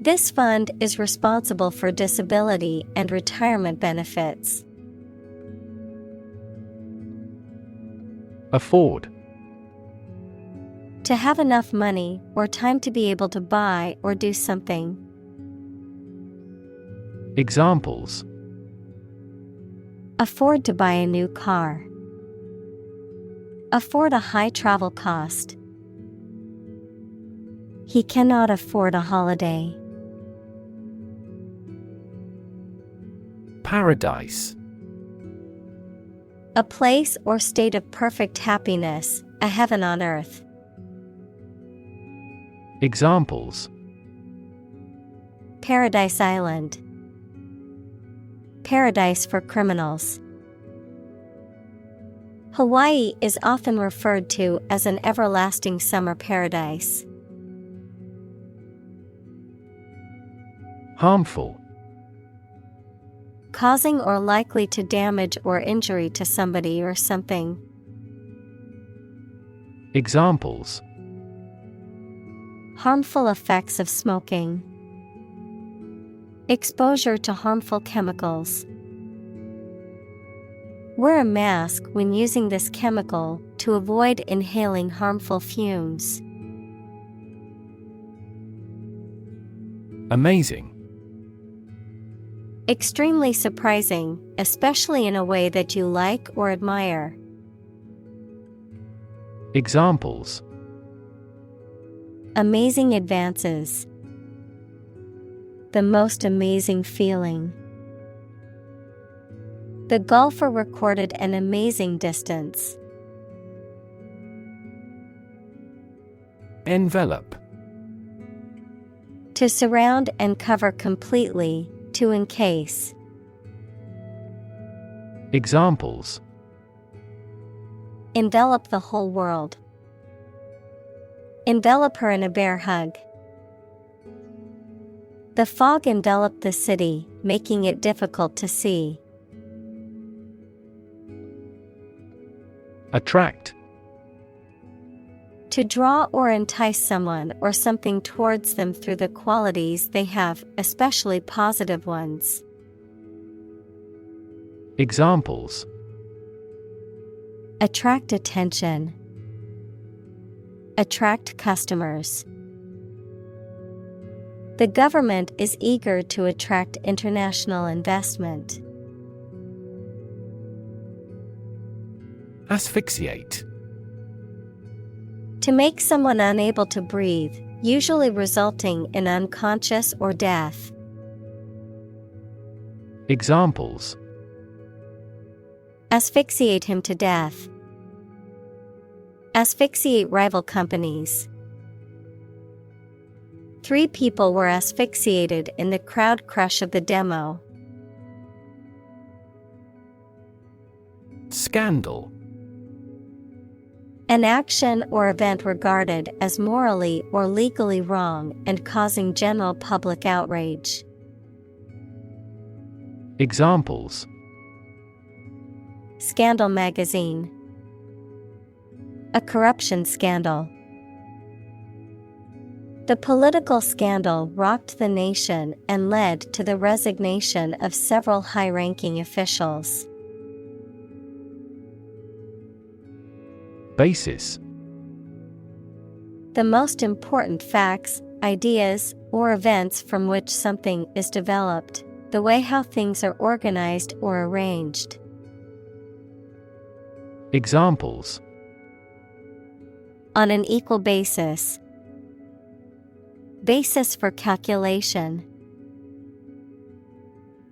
This fund is responsible for disability and retirement benefits. Afford. To have enough money or time to be able to buy or do something. Examples: afford to buy a new car, afford a high travel cost. He cannot afford a holiday. Paradise. A place or state of perfect happiness, a heaven on earth. Examples: Paradise Island, paradise for criminals. Hawaii is often referred to as an everlasting summer paradise. Harmful. Causing or likely to damage or injury to somebody or something. Examples: harmful effects of smoking, exposure to harmful chemicals. Wear a mask when using this chemical to avoid inhaling harmful fumes. Amazing. Extremely surprising, especially in a way that you like or admire. Examples: amazing advances, the most amazing feeling. The golfer recorded an amazing distance. Envelope. To surround and cover completely, to encase. Examples: envelop the whole world. Envelop her in a bear hug. The fog enveloped the city, making it difficult to see. Attract. To draw or entice someone or something towards them through the qualities they have, especially positive ones. Examples: attract attention, attract customers. The government is eager to attract international investment. Asphyxiate. To make someone unable to breathe, usually resulting in unconscious or death. Examples: asphyxiate him to death. Asphyxiate rival companies. 3 people were asphyxiated in the crowd crush of the demo. Scandal. An action or event regarded as morally or legally wrong and causing general public outrage. Examples: scandal magazine. A corruption scandal. The political scandal rocked the nation and led to the resignation of several high-ranking officials. Basis. The most important facts, ideas, or events from which something is developed, the way how things are organized or arranged. Examples: on an equal basis. Basis for calculation.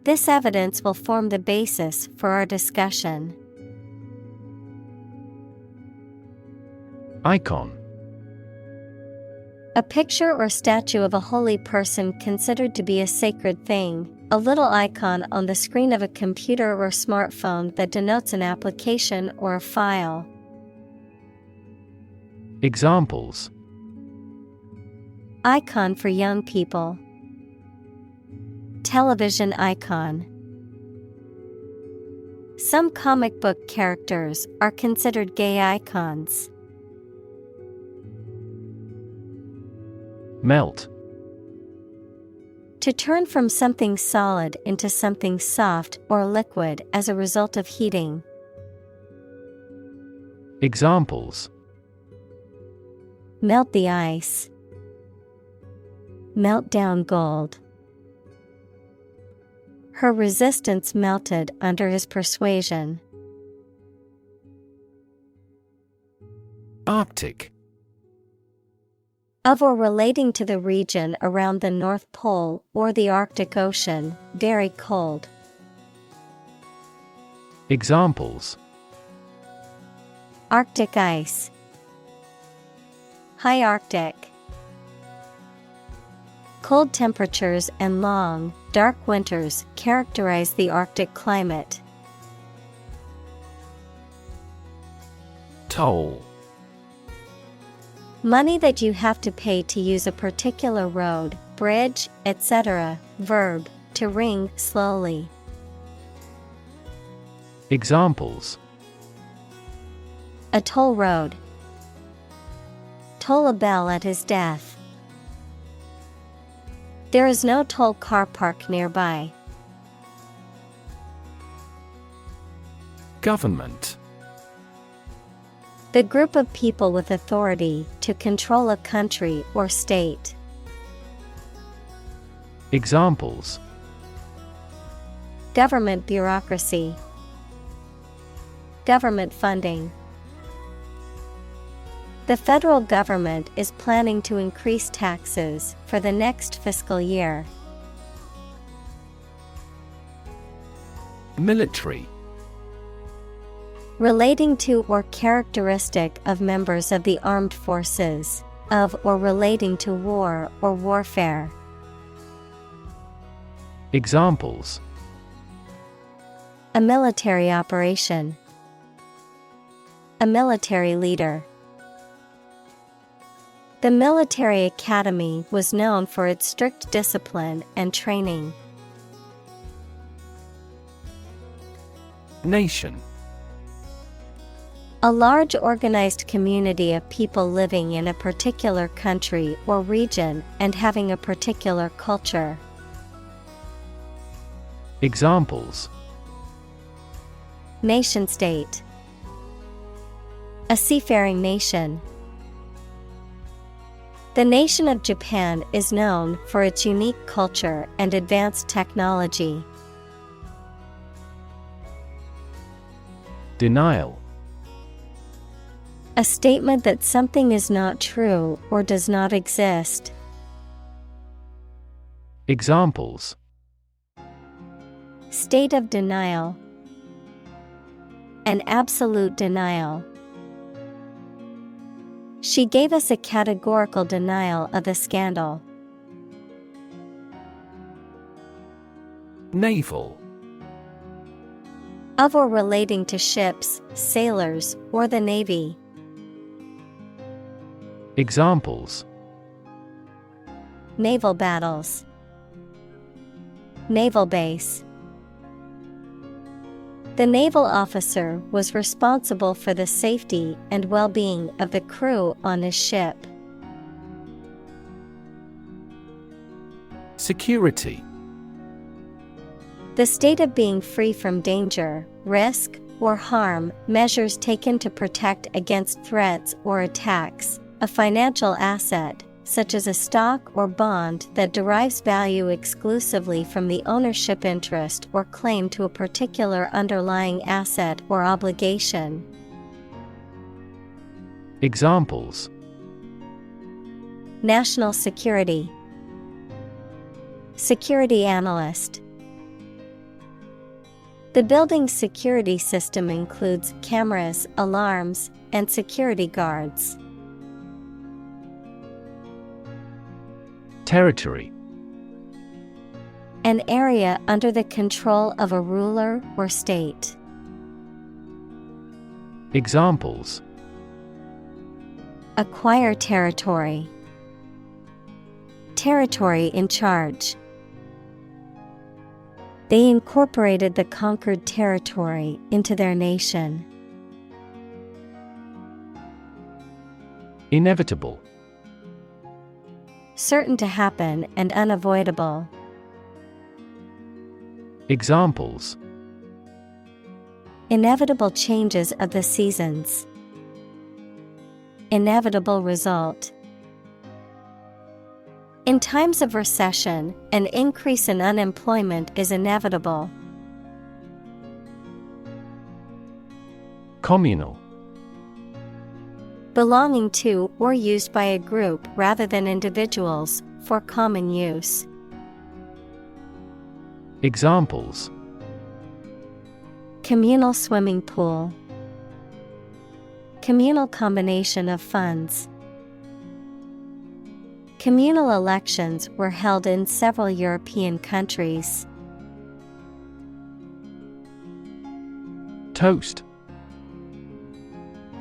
This evidence will form the basis for our discussion. Icon. A picture or statue of a holy person considered to be a sacred thing, a little icon on the screen of a computer or smartphone that denotes an application or a file. Examples: Icon for young people. Television icon. Some comic book characters are considered gay icons. Melt. To turn from something solid into something soft or liquid as a result of heating. Examples: Melt the ice. Melt down gold. Her resistance melted under his persuasion. Arctic. Of or relating to the region around the North Pole or the Arctic Ocean, very cold. Examples: Arctic ice. High Arctic. Cold temperatures and long, dark winters characterize the Arctic climate. Toll. Money that you have to pay to use a particular road, bridge, etc. Verb, to ring slowly. Examples: A toll road. Toll a bell at his death. There is no toll car park nearby. Government. The group of people with authority to control a country or state. Examples: Government bureaucracy. Government funding. The federal government is planning to increase taxes for the next fiscal year. Military. Relating to or characteristic of members of the armed forces, of or relating to war or warfare. Examples: A military operation. A military leader. The military academy was known for its strict discipline and training. Nation. A large organized community of people living in a particular country or region and having a particular culture. Examples: Nation state. A seafaring nation. The nation of Japan is known for its unique culture and advanced technology. Denial. A statement that something is not true or does not exist. Examples: State of denial. An absolute denial. She gave us a categorical denial of the scandal. Naval. Of or relating to ships, sailors, or the Navy. Examples: Naval battles. Naval base. The naval officer was responsible for the safety and well-being of the crew on his ship. Security. The state of being free from danger, risk, or harm, measures taken to protect against threats or attacks, a financial asset, such as a stock or bond that derives value exclusively from the ownership interest or claim to a particular underlying asset or obligation. Examples: National security. Security analyst. The building's security system includes cameras, alarms, and security guards. Territory. An area under the control of a ruler or state. Examples: Acquire territory. Territory in charge. They incorporated the conquered territory into their nation. Inevitable. Certain to happen and unavoidable. Examples: Inevitable changes of the seasons. Inevitable result. In times of recession, an increase in unemployment is inevitable. Communal. Belonging to or used by a group rather than individuals, for common use. Examples: Communal swimming pool. Communal combination of funds. Communal elections were held in several European countries. Toast.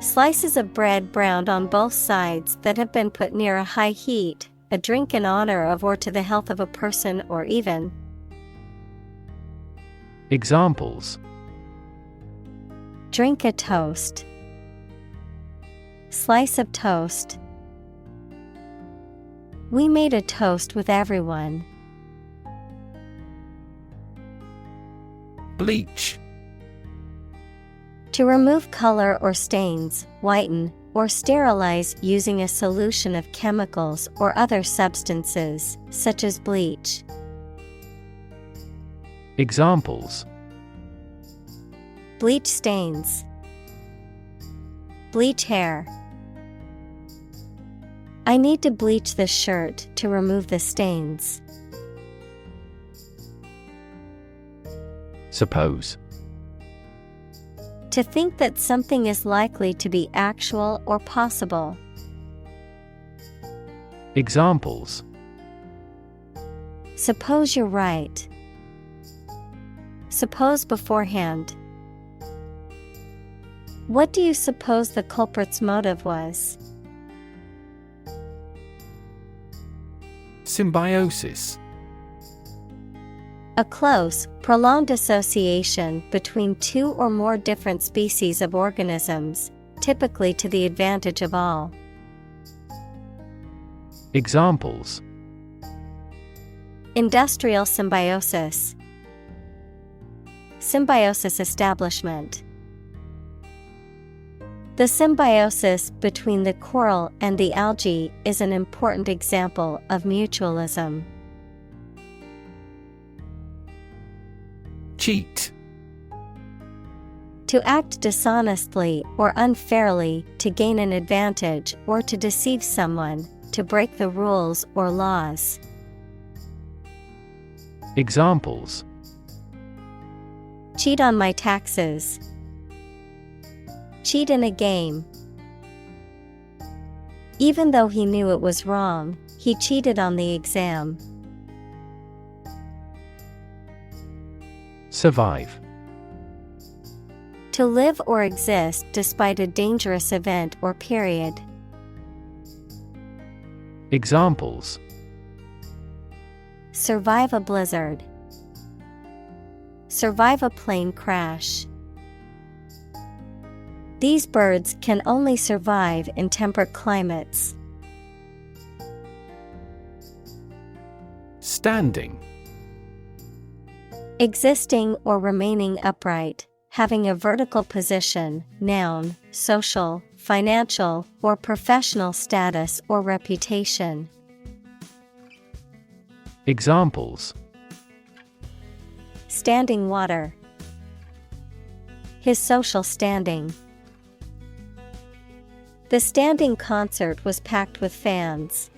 Slices of bread browned on both sides that have been put near a high heat, a drink in honor of or to the health of a person or even. Examples: Drink a toast. Slice of toast. We made a toast with everyone. Bleach. To remove color or stains, whiten, or sterilize using a solution of chemicals or other substances, such as bleach. Examples: Bleach stains. Bleach hair. I need to bleach this shirt to remove the stains. Suppose. To think that something is likely to be actual or possible. Examples: Suppose you're right. Suppose beforehand. What do you suppose the culprit's motive was? Symbiosis. A close, prolonged association between two or more different species of organisms, typically to the advantage of all. Examples: Industrial symbiosis. Symbiosis establishment. The symbiosis between the coral and the algae is an important example of mutualism. Cheat. To act dishonestly or unfairly to gain an advantage or to deceive someone, to break the rules or laws. Examples: Cheat on my taxes. Cheat in a game. Even though he knew it was wrong, he cheated on the exam. Survive. To live or exist despite a dangerous event or period. Examples: Survive a blizzard. Survive a plane crash. These birds can only survive in temperate climates. Standing. Existing or remaining upright, having a vertical position, noun, social, financial, or professional status or reputation. Examples: Standing water. His social standing. The standing concert was packed with fans.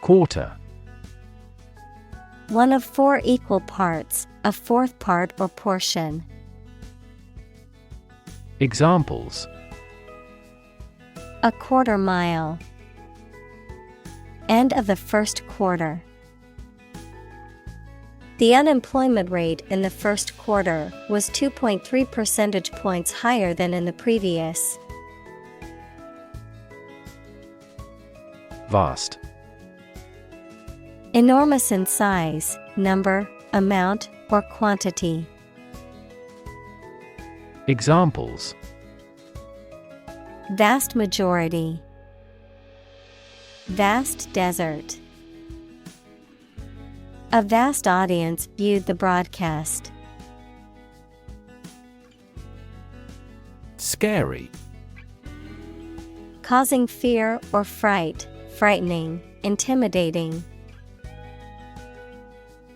Quarter. One of four equal parts, a fourth part or portion. Examples: A quarter mile. End of the first quarter. The unemployment rate in the first quarter was 2.3 percentage points higher than in the previous. Vast. Enormous in size, number, amount, or quantity. Examples: Vast majority. Vast desert. A vast audience viewed the broadcast. Scary. Causing fear or fright, frightening, intimidating.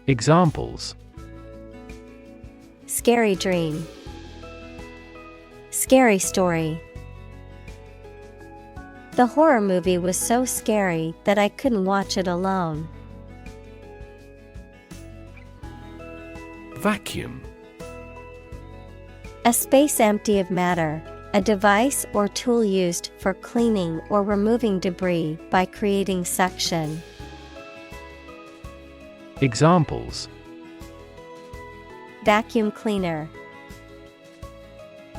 Examples: Scary dream. Scary story. The horror movie was so scary that I couldn't watch it alone. Vacuum. A space empty of matter, a device or tool used for cleaning or removing debris by creating suction. Examples: Vacuum cleaner.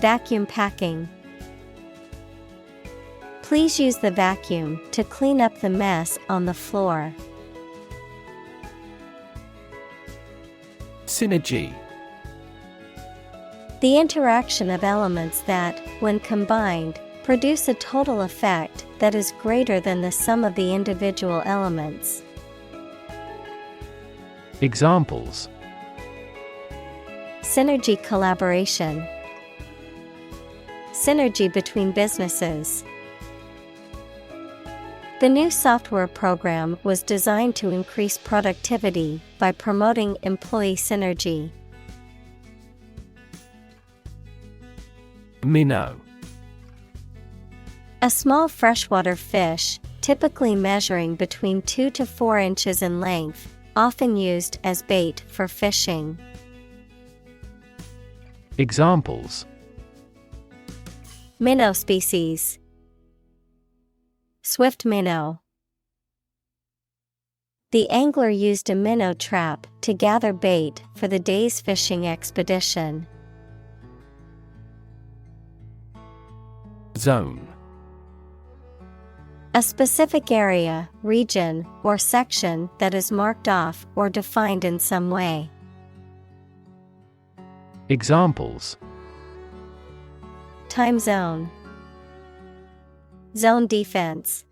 Vacuum packing. Please use the vacuum to clean up the mess on the floor. Synergy. The interaction of elements that, when combined, produce a total effect that is greater than the sum of the individual elements. Examples: Synergy collaboration. Synergy between businesses. The new software program was designed to increase productivity by promoting employee synergy. Minnow. A small freshwater fish, typically measuring between 2 to 4 inches in length, often used as bait for fishing. Examples: Minnow species. Swift minnow. The angler used a minnow trap to gather bait for the day's fishing expedition. Zone. A specific area, region, or section that is marked off or defined in some way. Examples: Time zone. Zone defense.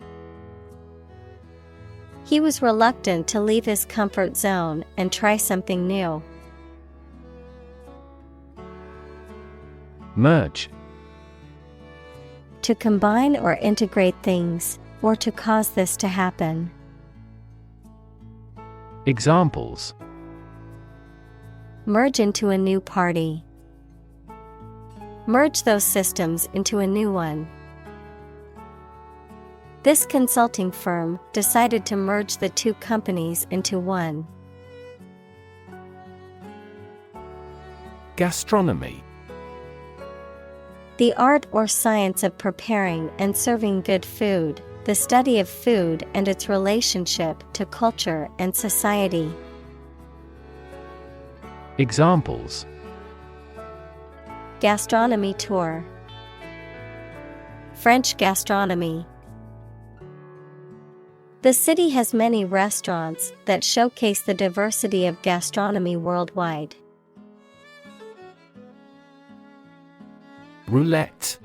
He was reluctant to leave his comfort zone and try something new. Merge. To combine or integrate things, or to cause this to happen. Examples: Merge into a new party. Merge those systems into a new one. This consulting firm decided to merge the two companies into one. Gastronomy. The art or science of preparing and serving good food, the study of food and its relationship to culture and society. Examples: Gastronomy tour. French gastronomy. The city has many restaurants that showcase the diversity of gastronomy worldwide. Roulette.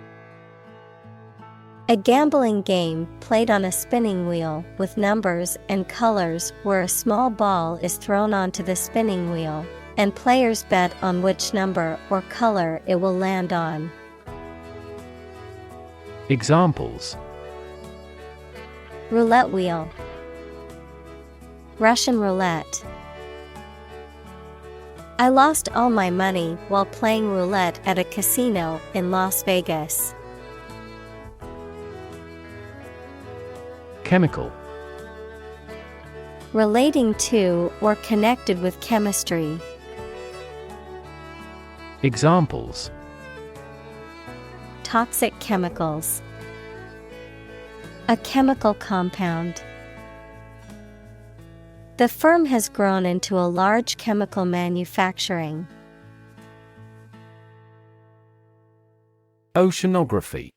A gambling game played on a spinning wheel with numbers and colors where a small ball is thrown onto the spinning wheel, and players bet on which number or color it will land on. Examples: Roulette wheel. Russian roulette. I lost all my money while playing roulette at a casino in Las Vegas. Chemical. Relating to or connected with chemistry. Examples: Toxic chemicals. A chemical compound. The firm has grown into a large chemical manufacturing. Oceanography.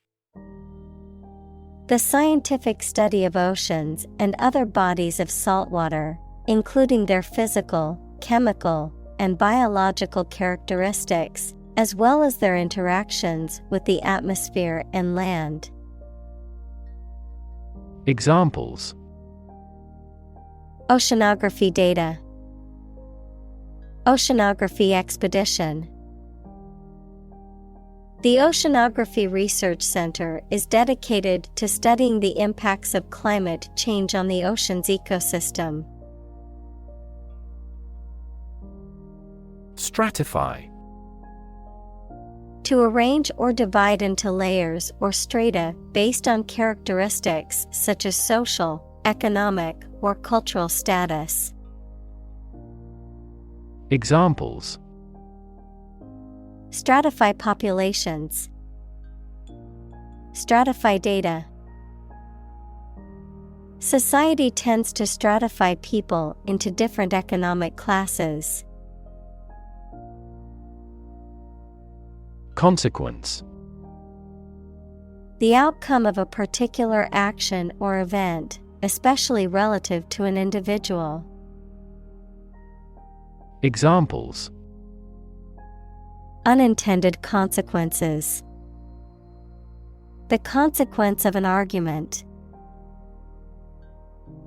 The scientific study of oceans and other bodies of saltwater, including their physical, chemical, and biological characteristics, as well as their interactions with the atmosphere and land. Examples: Oceanography data. Oceanography expedition. The Oceanography Research Center is dedicated to studying the impacts of climate change on the ocean's ecosystem. Stratify. To arrange or divide into layers or strata based on characteristics such as social, economic, or cultural status. Examples: Stratify populations. Stratify data. Society tends to stratify people into different economic classes. Consequence. The outcome of a particular action or event, especially relative to an individual. Examples: Unintended consequences. The consequence of an argument.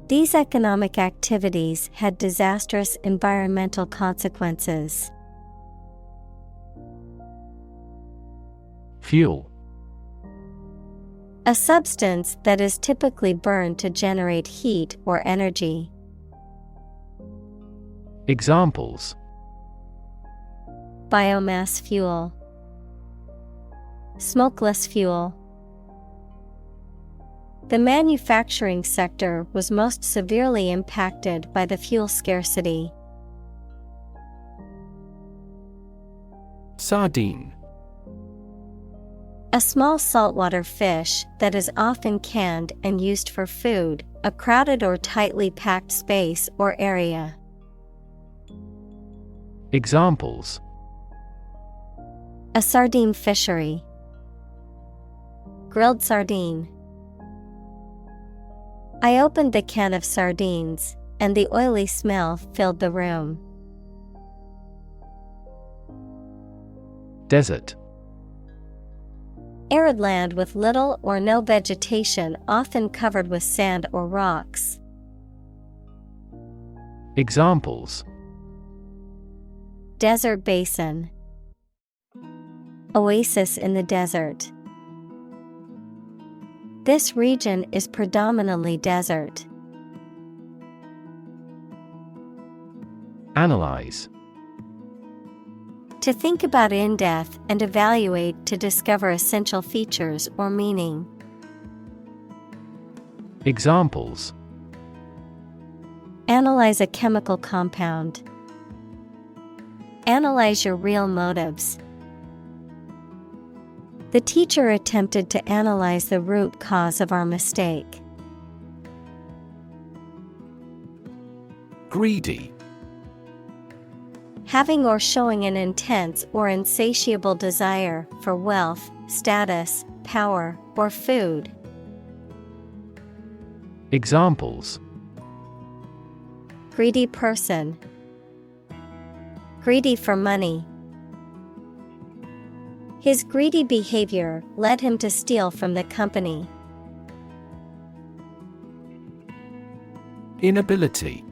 These economic activities had disastrous environmental consequences. Fuel. A substance that is typically burned to generate heat or energy. Examples: Biomass fuel. Smokeless fuel. The manufacturing sector was most severely impacted by the fuel scarcity. Sardine. A small saltwater fish that is often canned and used for food, a crowded or tightly packed space or area. Examples: A sardine fishery. Grilled sardine. I opened the can of sardines, and the oily smell filled the room. Desert. Arid land with little or no vegetation, often covered with sand or rocks. Examples: Desert basin. Oasis in the desert. This region is predominantly desert. Analyze. To think about in depth and evaluate to discover essential features or meaning. Examples: Analyze a chemical compound. Analyze your real motives. The teacher attempted to analyze the root cause of our mistake. Greedy. Having or showing an intense or insatiable desire for wealth, status, power, or food. Examples: Greedy person. Greedy for money. His greedy behavior led him to steal from the company. Inability.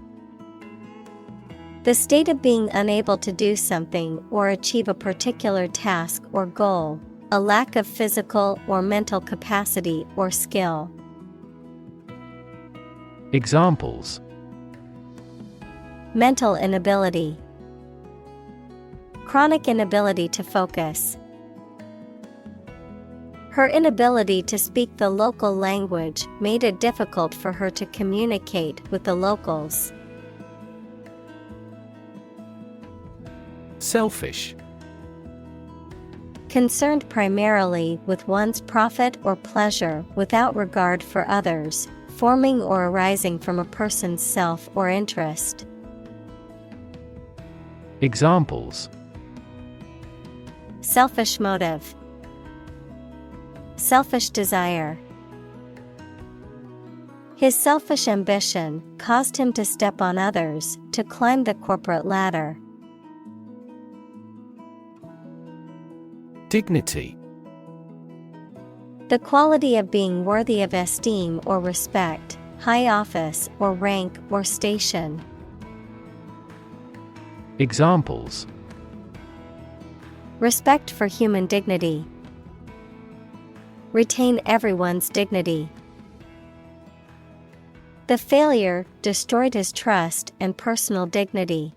The state of being unable to do something or achieve a particular task or goal, a lack of physical or mental capacity or skill. Examples: Mental inability. Chronic inability to focus. Her inability to speak the local language made it difficult for her to communicate with the locals. Selfish. Concerned primarily with one's profit or pleasure without regard for others, forming or arising from a person's self or interest. Examples: Selfish motive. Selfish desire. His selfish ambition caused him to step on others to climb the corporate ladder. Dignity. The quality of being worthy of esteem or respect, high office or rank or station. Examples: Respect for human dignity. Retain everyone's dignity. The failure destroyed his trust and personal dignity.